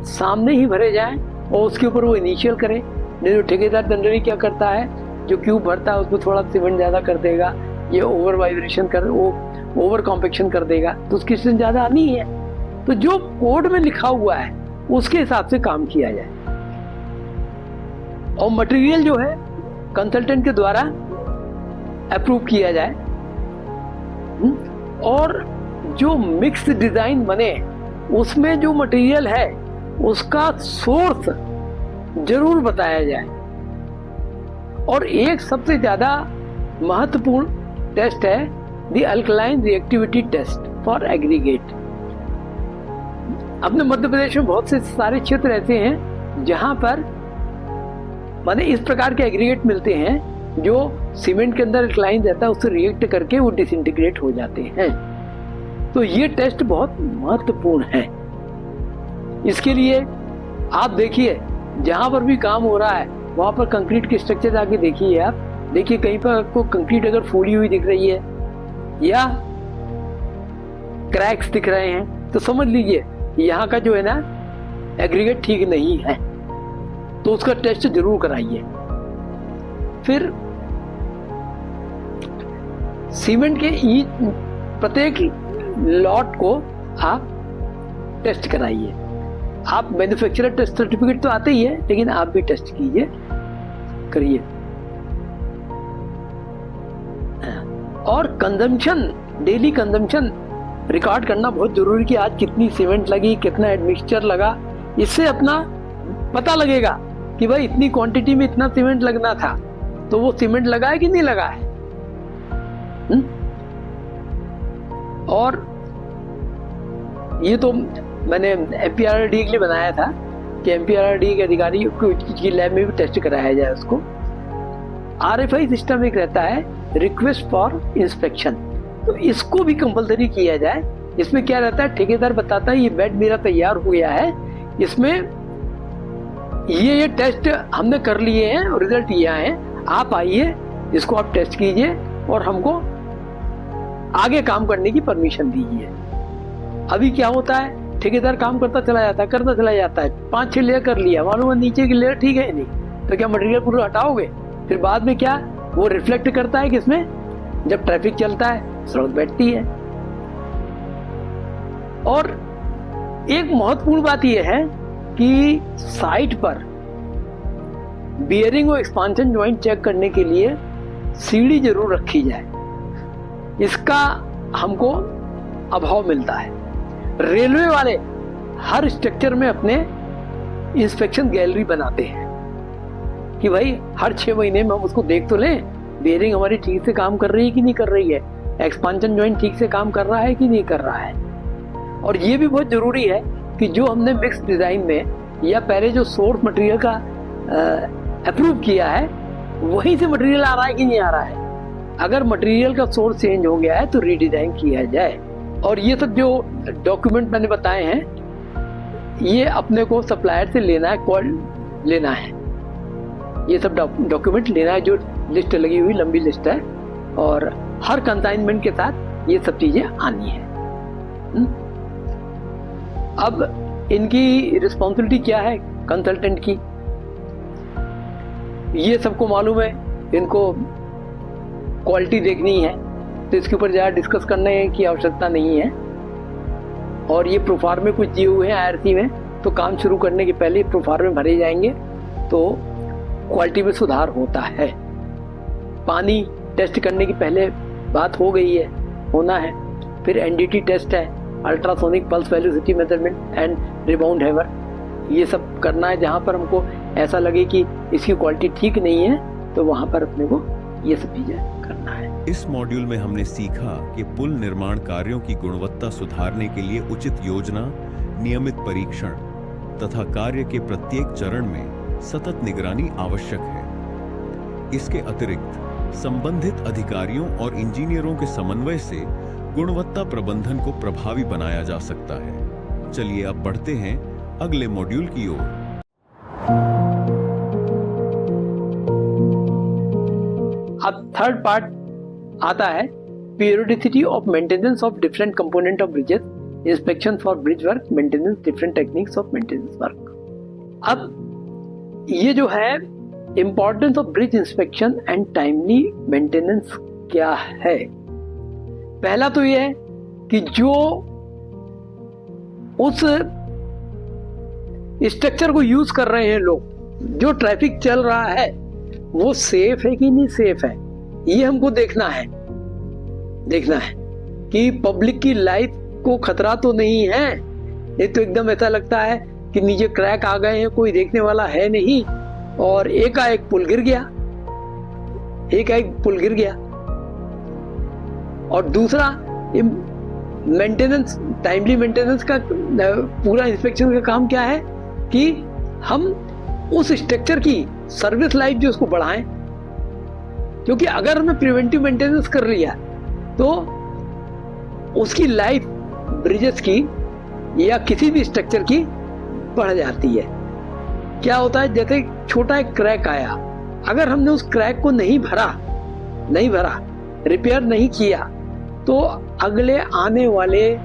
सामने ही भरे जाएं और उसके ऊपर वो इनिशियल करें। नहीं तो ठेकेदार जनरली क्या करता है, जो क्यूब भरता है उसमें थोड़ा सीमेंट ज़्यादा कर देगा, ये ओवर वाइब्रेशन ओवर कॉम्पेक्शन कर देगा, तो उसकी स्ट्रेंथ ज़्यादा आनी है। तो जो कोड में लिखा हुआ है उसके हिसाब से काम किया जाए। और मटेरियल जो है कंसल्टेंट के द्वारा अप्रूव किया जाए। और जो मिक्स डिजाइन बने उसमें जो मटेरियल है उसका सोर्स जरूर बताया जाए। और एक सबसे ज्यादा महत्वपूर्ण टेस्ट है the alkaline reactivity test for aggregate. अपने मध्य प्रदेश में बहुत से सारे क्षेत्र ऐसे हैं जहां पर माने इस प्रकार के एग्रीगेट मिलते हैं जो सीमेंट के अंदर अल्कलाइन रहता है, उससे रिएक्ट करके वो डिसइंटीग्रेट हो जाते हैं। तो ये टेस्ट बहुत महत्वपूर्ण है। इसके लिए आप देखिए जहां पर भी काम हो रहा है वहां पर कंक्रीट के स्ट्रक्चर आके देखिए। आप देखिए कहीं पर आपको कंक्रीट अगर फूली हुई दिख रही है या क्रैक्स दिख रहे हैं तो समझ लीजिए यहाँ का जो है ना एग्रीगेट ठीक नहीं है, तो उसका टेस्ट जरूर कराइए। फिर सीमेंट के प्रत्येक लॉट को आप टेस्ट कराइए। आप मैन्युफैक्चरर टेस्ट सर्टिफिकेट तो आते ही है, लेकिन आप भी टेस्ट कीजिए, करिए। और कंजम्पशन, डेली कंजम्पशन रिकॉर्ड करना बहुत जरूरी कि आज कितनी सीमेंट लगी, कितना एडमिक्सचर लगा। इससे अपना पता लगेगा कि भाई इतनी क्वांटिटी में इतना सीमेंट लगना था, तो वो सीमेंट लगा है कि नहीं लगा है। और ये तो मैंने एमपीआरडी के लिए बनाया था कि एमपीआरडी के अधिकारी की लैब में भी टेस्ट कराया जाए उसको। आरएफआई सिस्टम एक रहता है रिक्वेस्ट फॉर इंस्पेक्शन, तो इसको भी कंपलसरी किया जाए। इसमें क्या रहता है, ठेकेदार बताता है ये बेड मेरा तैयार हो गया है, इसमें ये टेस्ट हमने कर लिए हैं और रिजल्ट ये आए हैं, आप आइए इसको आप टेस्ट कीजिए और हमको आगे काम करने की परमिशन दीजिए। अभी क्या होता है, ठेकेदार काम करता चला जाता है, 5-6 लेयर कर लिया, मालूम है नीचे की लेयर ठीक है नहीं, तो क्या मटेरियल पूरा हटाओगे? फिर बाद में क्या वो रिफ्लेक्ट करता है किसमें, जब ट्रैफिक चलता है सड़क बैठती है। और एक महत्वपूर्ण बात यह है कि साइट पर बियरिंग और एक्सपांशन जॉइंट चेक करने के लिए सीढ़ी जरूर रखी जाए, इसका हमको अभाव मिलता है। रेलवे वाले हर स्ट्रक्चर में अपने इंस्पेक्शन गैलरी बनाते हैं कि भाई हर 6 महीने में हम उसको देख तो लें, बियरिंग हमारी ठीक से काम कर रही है कि नहीं कर रही है, एक्सपांशन जॉइंट ठीक से काम कर रहा है कि नहीं कर रहा है। और ये भी बहुत जरूरी है कि जो हमने मिक्स डिजाइन में या पहले जो सोर्स मटेरियल का अप्रूव किया है वहीं से मटेरियल आ रहा है कि नहीं आ रहा है। अगर मटेरियल का सोर्स चेंज हो गया है तो रीडिजाइन किया जाए। और ये सब जो डॉक्यूमेंट मैंने बताए हैं ये अपने को सप्लायर से लेना है, ये सब डॉक्यूमेंट लेना है, जो लिस्ट लगी हुई लंबी लिस्ट है, और हर कंसाइनमेंट के साथ ये सब चीजें आनी है। अब इनकी रिस्पॉन्सिबिलिटी क्या है कंसल्टेंट की, ये सबको मालूम है, इनको क्वालिटी देखनी है, तो इसके ऊपर ज़्यादा डिस्कस करने की आवश्यकता नहीं है। और ये प्रोफार्मे कुछ दिए हुए हैं आईआरसी में, तो काम शुरू करने के पहले प्रोफार्मे भरे जाएंगे तो क्वालिटी में सुधार होता है। पानी टेस्ट करने की पहले बात हो गई है, होना है। फिर एनडीटी टेस्ट है, ultrasonic pulse velocity measurement and rebound hammer, ये सब करना है। जहाँ पर हमको ऐसा लगे कि इसकी क्वालिटी ठीक नहीं है तो वहाँ पर अपने को ये सब चीजें करना है। इस मॉड्यूल में हमने सीखा कि पुल निर्माण कार्यों की गुणवत्ता सुधारने के लिए उचित योजना, नियमित परीक्षण तथा कार्य के प्रत्येक चरण में सतत निगरानी आवश्यक है। इसके अतिरिक्त संबंधित अधिकारियों और इंजीनियरों के समन्वय से गुणवत्ता प्रबंधन को प्रभावी बनाया जा सकता है। चलिए अब बढ़ते हैं अगले मॉड्यूल की ओर। अब थर्ड पार्ट आता है periodicity of maintenance of different component of bridges, inspection for bridge work, maintenance, different techniques of maintenance work. अब ये जो है importance of bridge inspection and timely maintenance क्या है। पहला तो ये है कि जो उस स्ट्रक्चर को यूज कर रहे हैं लोग, जो ट्रैफिक चल रहा है वो सेफ है कि नहीं सेफ है, ये हमको देखना है कि पब्लिक की लाइफ को खतरा तो नहीं है। ये तो एकदम ऐसा लगता है कि नीचे क्रैक आ गए हैं, कोई देखने वाला है नहीं और एकाएक पुल गिर गया। और दूसरा मेंटेनेंस, टाइमली मेंटेनेंस का पूरा इंस्पेक्शन का काम क्या है कि हम उस स्ट्रक्चर की सर्विस लाइफ जो उसको बढ़ाएं, क्योंकि अगर हमने प्रिवेंटिव मेंटेनेंस कर लिया तो उसकी लाइफ ब्रिजेस की या किसी भी स्ट्रक्चर की बढ़ जाती है। क्या होता है, जैसे छोटा एक क्रैक आया, अगर हमने उस क्रैक को नहीं भरा, रिपेयर नहीं किया, तो अगले आने वाले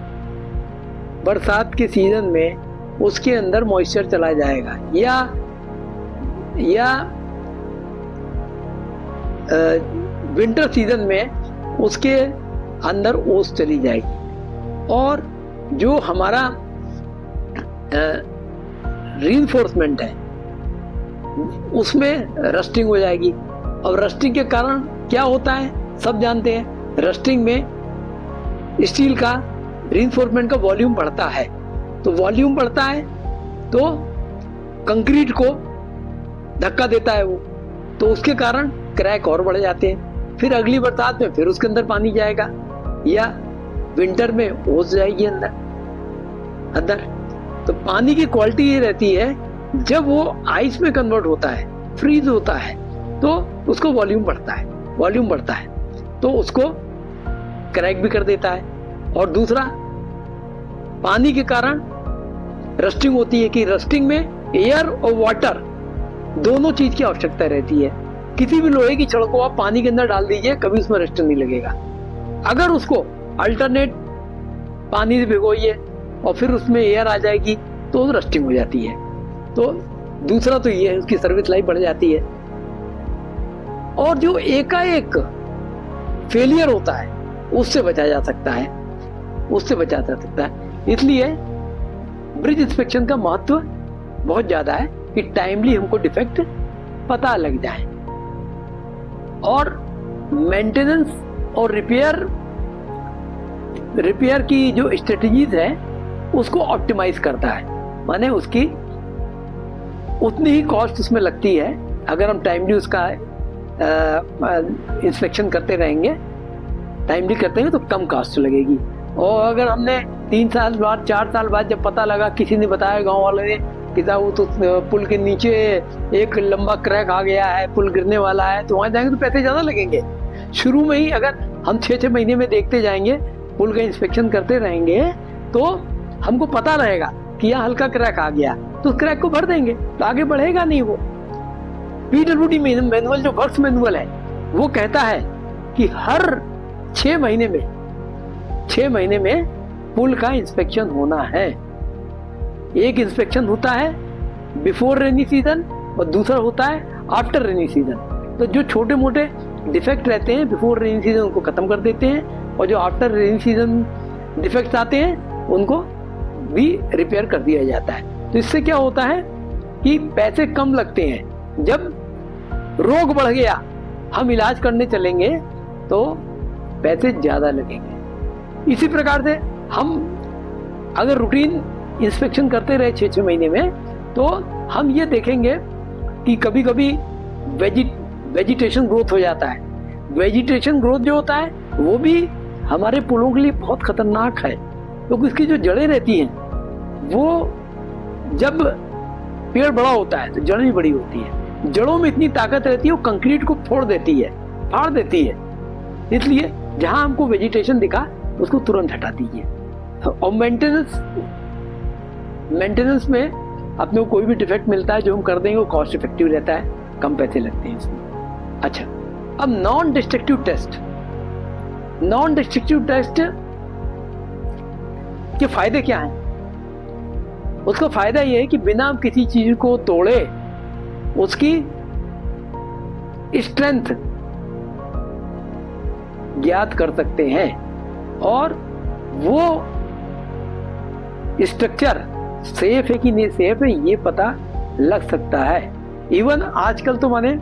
बरसात के सीजन में उसके अंदर मॉइस्चर चला जाएगा या विंटर सीजन में उसके अंदर ओस चली जाएगी और जो हमारा रीइंफोर्समेंट है उसमें रस्टिंग हो जाएगी। और रस्टिंग के कारण क्या होता है, सब जानते हैं, रस्टिंग में स्टील का रीइंफोर्समेंट का वॉल्यूम बढ़ता है, तो वॉल्यूम बढ़ता है तो कंक्रीट को धक्का देता है वो, तो उसके कारण क्रैक और बढ़ जाते हैं। फिर अगली बरसात में फिर उसके अंदर पानी जाएगा या विंटर में ओस जाएगी अंदर। तो पानी की क्वालिटी ये रहती है, जब वो आइस में कन्वर्ट होता है, फ्रीज होता है, तो उसको वॉल्यूम बढ़ता है तो उसको क्रैक भी कर देता है। और दूसरा, पानी के कारण रस्टिंग होती है कि रस्टिंग में एयर और वाटर दोनों चीज की आवश्यकता रहती है। किसी भी लोहे की छड़ को आप पानी के अंदर डाल दीजिए, कभी उसमें रस्टिंग नहीं लगेगा। अगर उसको अल्टरनेट पानी से भिगोइए और फिर उसमें एयर आ जाएगी तो रस्टिंग हो जाती है। तो दूसरा तो ये है, उसकी सर्विस लाइफ बढ़ जाती है। और जो एकाएक फेलियर होता है उससे बचा जा सकता है, इसलिए ब्रिज इंस्पेक्शन का महत्व बहुत ज्यादा है कि टाइमली हमको डिफेक्ट पता लग जाए। और मेंटेनेंस और रिपेयर की जो स्ट्रेटजीज है उसको ऑप्टिमाइज करता है, माने उसकी उतनी ही कॉस्ट उसमें लगती है। अगर हम टाइमली उसका इंस्पेक्शन करते रहेंगे, टाइमली करते हैं तो कम कॉस्ट लगेगी। और अगर हमने 3 साल बाद 4 साल बाद जब पता लगा, किसी ने बताया गांव वाले ने कि वो तो पुल के नीचे एक लंबा क्रैक आ गया है, पुल गिरने वाला है, तो वहां जाएंगे तो पैसे ज्यादा लगेंगे। शुरू में ही अगर हम 6-6 महीने में देखते जाएंगे, पुल का इंस्पेक्शन करते रहेंगे, तो हमको पता रहेगा कि यहाँ हल्का क्रैक आ गया, तो उस क्रैक को भर देंगे, तो आगे बढ़ेगा नहीं वो। PWD मैनुअल, जो वर्क्स मैनुअल है, वो कहता है कि हर 6 महीने में पुल का इंस्पेक्शन होना है। एक इंस्पेक्शन होता है बिफोर रेनी सीजन और दूसरा होता है आफ्टर रेनी सीजन। तो जो छोटे मोटे डिफेक्ट रहते हैं बिफोर रेनी सीजन उनको खत्म कर देते हैं, और जो आफ्टर रेनी सीजन डिफेक्ट्स आते हैं उनको भी रिपेयर कर दिया जाता है। तो इससे क्या होता है कि पैसे कम लगते हैं। जब रोग बढ़ गया, हम इलाज करने चलेंगे तो पैसे ज्यादा लगेंगे। इसी प्रकार से हम अगर रूटीन इंस्पेक्शन करते रहे 6-6 महीने में, तो हम ये देखेंगे कि कभी कभी वेजिटेशन ग्रोथ हो जाता है। वेजिटेशन ग्रोथ जो होता है वो भी हमारे पुलों के लिए बहुत खतरनाक है, क्योंकि उसकी जो जड़ें रहती हैं, वो जब पेड़ बड़ा होता है तो जड़ें भी बड़ी होती है, जड़ों में इतनी ताकत रहती है, वो कंक्रीट को फाड़ देती है। इसलिए जहां हमको वेजिटेशन दिखा उसको तुरंत हटा दीजिए। और मेंटेनेंस में अपने को कोई भी डिफेक्ट मिलता है जो हम कर देंगे वो कॉस्ट इफेक्टिव रहता है, कम पैसे लगते हैं इसमें। अच्छा, अब नॉन डिस्ट्रक्टिव टेस्ट के फायदे क्या हैं? उसका फायदा यह है कि बिना किसी चीज को तोड़े उसकी स्ट्रेंथ ज्ञात कर सकते हैं और वो स्ट्रक्चर सेफ है कि नहीं सेफ है ये पता लग सकता है। इवन आजकल तो माने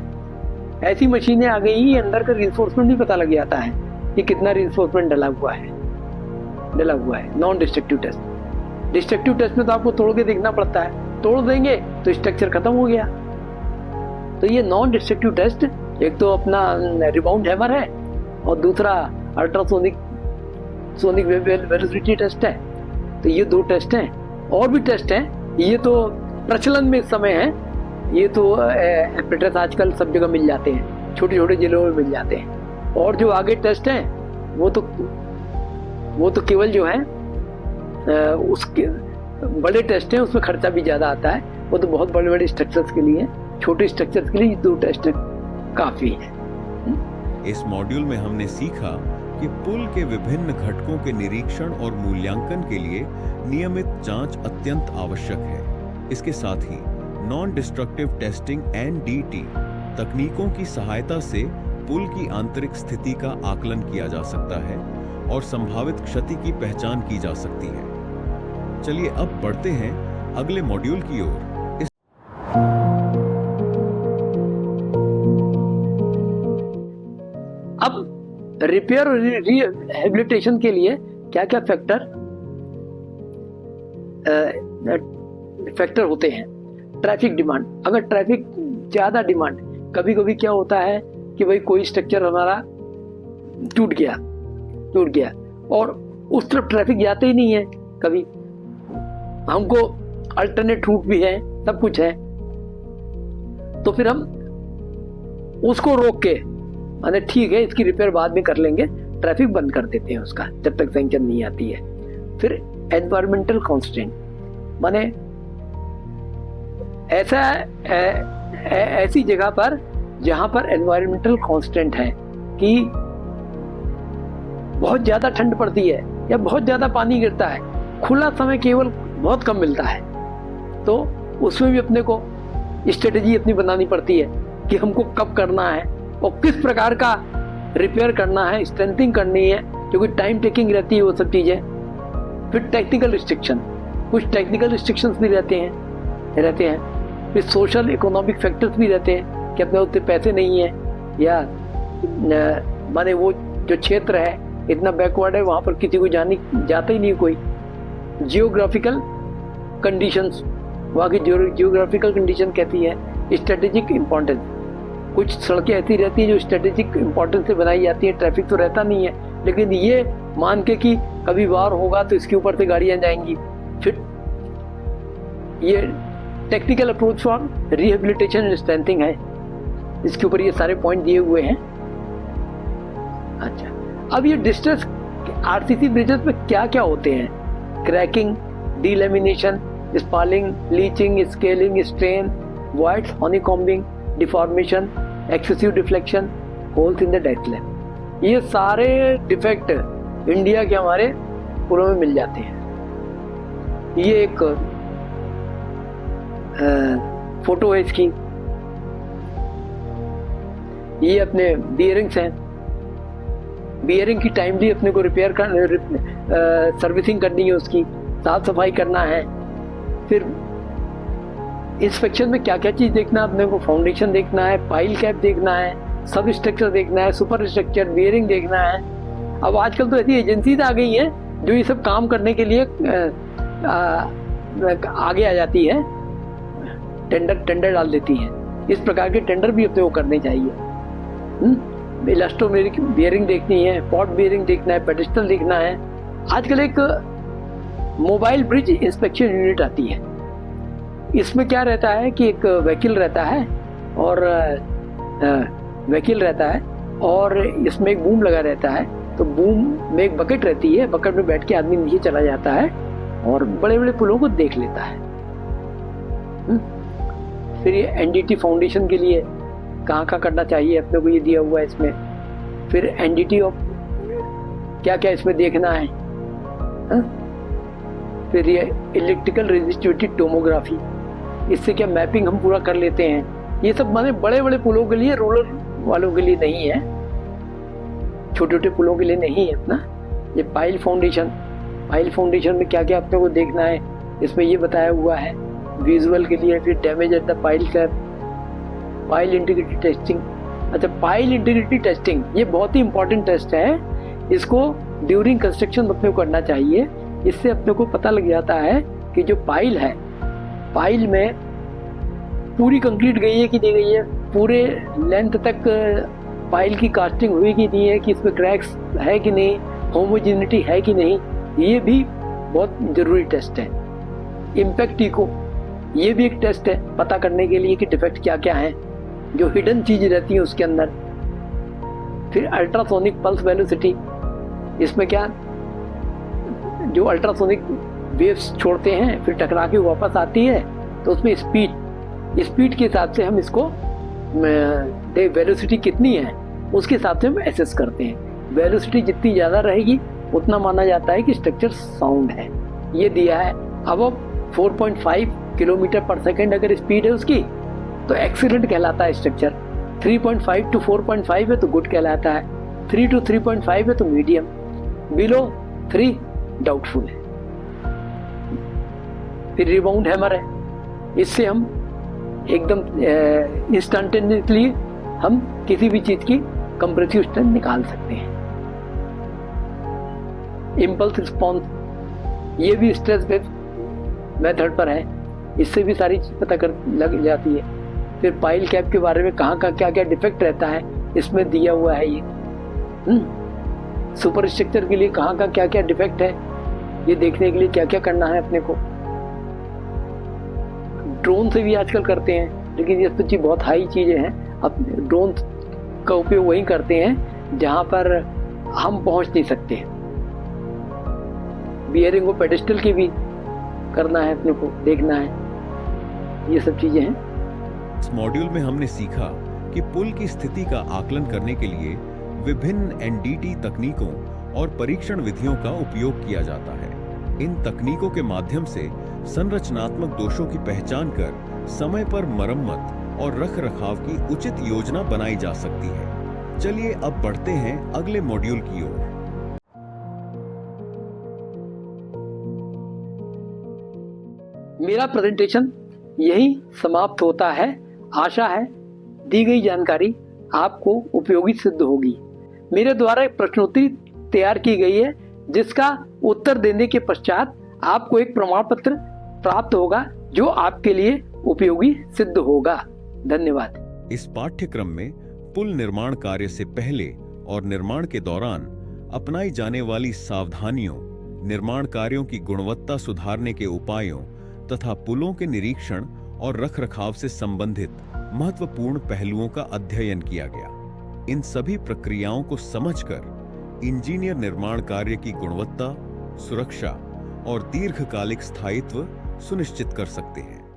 ऐसी मशीनें आ गई, अंदर का रिइंफोर्समेंट भी पता लग जाता है कि कितना रिइंफोर्समेंट डला हुआ है। Non destructive test. Destructive test में तो आपको तोड़ के देखना पड़ता है, तोड़ देंगे तो स्ट्रक्चर खत्म हो गया। तो ये नॉन डिस्ट्रक्टिव टेस्ट, एक तो अपना रिबाउंड हैमर है और दूसरा अल्ट्रासोनिक वेलोसिटी टेस्ट है। तो ये 2 टेस्ट हैं, और भी टेस्ट हैं, ये तो प्रचलन में इस समय है। ये तो एपरेटस आजकल सब जगह मिल जाते हैं, छोटे छोटे जिलों में मिल जाते हैं। और जो आगे टेस्ट हैं वो तो केवल जो है उसके बड़े टेस्ट हैं, उसमें खर्चा भी ज्यादा आता है। वो तो बहुत बड़े बड़े स्ट्रक्चर्स के लिए, छोटे स्ट्रक्चर्स के लिए 2 टेस्ट काफी है। इस मॉड्यूल में हमने सीखा कि पुल के विभिन्न घटकों के निरीक्षण और मूल्यांकन के लिए नियमित जांच अत्यंत आवश्यक है। इसके साथ ही नॉन डिस्ट्रक्टिव टेस्टिंग (NDT) तकनीकों की सहायता से पुल की आंतरिक स्थिति का आकलन किया जा सकता है और संभावित क्षति की पहचान की जा सकती है। चलिए अब बढ़ते हैं अगले मॉड्यूल की ओर। अब रिपेयर और रिहेबिलिटेशन के लिए क्या क्या फैक्टर होते हैं? Traffic demand. अगर ट्रैफिक ज्यादा डिमांड, कभी कभी क्या होता है कि भाई कोई स्ट्रक्चर हमारा टूट गया और उस तरफ ट्रैफिक जाते ही नहीं है, कभी हमको अल्टरनेट रूट भी है, सब कुछ है, तो फिर हम उसको रोक के माने ठीक है इसकी रिपेयर बाद में कर लेंगे, ट्रैफिक बंद कर देते हैं उसका जब तक सैंक्शन नहीं आती है। फिर एनवायरमेंटल कांस्टेंट, माने ऐसी जगह पर जहां पर एनवायरमेंटल कांस्टेंट है कि बहुत ज्यादा ठंड पड़ती है या बहुत ज्यादा पानी गिरता है, खुला समय केवल बहुत कम मिलता है, तो उसमें भी अपने को स्ट्रेटेजी अपनी बनानी पड़ती है कि हमको कब करना है और किस प्रकार का रिपेयर करना है, स्ट्रेंथिंग करनी है, क्योंकि टाइम टेकिंग रहती है वो सब चीजें। फिर टेक्निकल रिस्ट्रिक्शन, कुछ टेक्निकल रिस्ट्रिक्शंस भी रहते हैं। फिर सोशल इकोनॉमिक फैक्टर्स भी रहते हैं कि अपने उतने पैसे नहीं है या माने वो जो क्षेत्र है इतना बैकवर्ड है, वहां पर किसी को जाता ही नहीं कोई। जियोग्राफिकल कंडीशंस, वहाँ की जियोग्राफिकल कंडीशन कहती है। स्ट्रेटेजिक इम्पोर्टेंस, कुछ सड़कें ऐसी रहती हैं जो स्ट्रेटेजिक इम्पोर्टेंस से बनाई जाती हैं, ट्रैफिक तो रहता नहीं है, लेकिन ये मान के कि कभी वार होगा तो इसके ऊपर से गाड़ियां जाएंगी। फिर ये technical approach for rehabilitation and strengthening है, इसके ऊपर ये सारे पॉइंट दिए हुए हैं। अच्छा, अब ये डिस्ट्रेस आरसीसी ब्रिजेस में क्या क्या होते हैं? Cracking, delamination, spalling, leaching, scaling, strain, voids, honeycombing, deformation, excessive deflection, holes in the deck slab. ये सारे डिफेक्ट इंडिया के हमारे पुलों में मिल जाते हैं। ये एक फोटो है इसकी। ये अपने बियरिंग्स हैं, बियरिंग की टाइमली अपने को रिपेयर सर्विसिंग करनी है, उसकी साफ सफाई करना है। फिर इंस्पेक्शन में क्या क्या चीज देखना है अपने को? फाउंडेशन देखना है, पाइल कैप देखना है, सब स्ट्रक्चर देखना है, सुपर स्ट्रक्चर, बियरिंग देखना है। अब आजकल तो ऐसी एजेंसीज आ गई हैं जो ये सब काम करने के लिए आगे आ जाती है, टेंडर डाल देती है। इस प्रकार के टेंडर भी अपने को करने चाहिए। इलास्टोमेरिक बियरिंग देखनी है, पॉट बियरिंग देखना है, पेडिस्टल देखना है। आजकल एक मोबाइल ब्रिज इंस्पेक्शन यूनिट आती है। इसमें क्या रहता है कि एक व्हीकल रहता है और इसमें एक बूम लगा रहता है, तो बूम में एक बकेट रहती है, बकेट में बैठ के आदमी नीचे चला जाता है और बड़े बड़े पुलों को देख लेता है। फिर ये एनडीटी फाउंडेशन के लिए कहाँ कहाँ करना चाहिए अपने को, ये दिया हुआ है इसमें। फिर एनडीटी ऑफ क्या क्या इसमें देखना है। फिर ये इलेक्ट्रिकल रेजिस्टिविटी टोमोग्राफी, इससे क्या मैपिंग हम पूरा कर लेते हैं। ये सब माने बड़े बड़े पुलों के लिए, रोलर वालों के लिए नहीं है, छोटे छोटे पुलों के लिए नहीं है इतना। ये पाइल फाउंडेशन में क्या क्या अपने को देखना है इसमें ये बताया हुआ है विजुअल के लिए। फिर damage at the pile cap, pile integrity testing. अच्छा, पाइल इंटीग्रिटी टेस्टिंग ये बहुत ही इंपॉर्टेंट टेस्ट है, इसको ड्यूरिंग कंस्ट्रक्शन अपने को करना चाहिए। इससे अपने को पता लग जाता है कि जो पाइल है, पाइल में पूरी कंक्रीट गई है कि नहीं गई है, पूरे लेंथ तक पाइल की कास्टिंग हुई कि नहीं है, कि इसमें क्रैक्स है कि नहीं, होमोजेनिटी है कि नहीं, ये भी बहुत जरूरी टेस्ट है। इम्पैक्ट इको, ये भी एक टेस्ट है पता करने के लिए कि डिफेक्ट क्या क्या है, जो हिडन चीज रहती है उसके अंदर। फिर अल्ट्रासोनिक पल्स वेलोसिटी, इसमें क्या जो अल्ट्रासोनिक वेव्स छोड़ते हैं फिर टकरा के वापस आती है, तो उसमें स्पीड के हिसाब से हम इसको वेलोसिटी कितनी है उसके हिसाब से हम एसेस करते हैं। वेलोसिटी जितनी ज़्यादा रहेगी उतना माना जाता है कि स्ट्रक्चर साउंड है। ये दिया है। अब 4.5 किलोमीटर पर सेकेंड अगर स्पीड है उसकी तो एक्सीलेंट कहलाता है स्ट्रक्चर। 3.5 to 4.5 है तो गुड कहलाता है। 3 to 3.5 है तो मीडियम। बिलो 3 डाउटफुल है। फिर रिबाउंड हैमर है, इससे हम एकदम इंस्टेंटेनियसली हम किसी भी चीज की कंप्रेसिव स्ट्रेंथ निकाल सकते हैं। इम्पल्स रिस्पॉन्स, ये भी स्ट्रेस बेस्ड मेथड पर है, इससे भी सारी चीज पता कर लग जाती है। फिर पाइल कैप के बारे में कहाँ का क्या क्या डिफेक्ट रहता है इसमें दिया हुआ है ये। सुपर स्ट्रक्चर के लिए कहाँ का क्या क्या डिफेक्ट है ये देखने के लिए क्या क्या करना है अपने को। ड्रोन से भी आजकल करते हैं, लेकिन ये तो बहुत हाई चीजें हैं। अब ड्रोन का उपयोग वही करते हैं जहां पर हम पहुंच नहीं सकते। बियरिंग को पेडेस्टल की भी करना है अपने को, देखना है, ये सब चीजें हैं। इस मॉड्यूल में हमने सीखा कि पुल की स्थिति का आकलन करने के लिए विभिन्न एनडीटी तकनीकों और परीक्षण विधियों का उपयोग किया जाता है। इन तकनीकों के माध्यम से संरचनात्मक दोषों की पहचान कर समय पर मरम्मत और रखरखाव की उचित योजना बनाई जा सकती है। चलिए अब बढ़ते हैं अगले मॉड्यूल की ओर। मेरा प्रेजेंटेशन यही समाप्त होता है। आशा है दी गई जानकारी आपको उपयोगी सिद्ध होगी। मेरे द्वारा एक प्रश्नोत्तरी तैयार की गई है जिसका उत्तर देने के पश्चात आपको एक प्रमाण पत्र प्राप्त होगा जो आपके लिए उपयोगी सिद्ध होगा। धन्यवाद। इस पाठ्यक्रम में पुल निर्माण कार्य से पहले और निर्माण के दौरान अपनाई जाने वाली सावधानियों, निर्माण कार्यों की गुणवत्ता सुधारने के उपायों तथा पुलों के निरीक्षण और रखरखाव से संबंधित महत्वपूर्ण पहलुओं का अध्ययन किया गया। इन सभी प्रक्रियाओं को समझकर इंजीनियर निर्माण कार्य की गुणवत्ता, सुरक्षा और दीर्घकालिक स्थायित्व सुनिश्चित कर सकते हैं।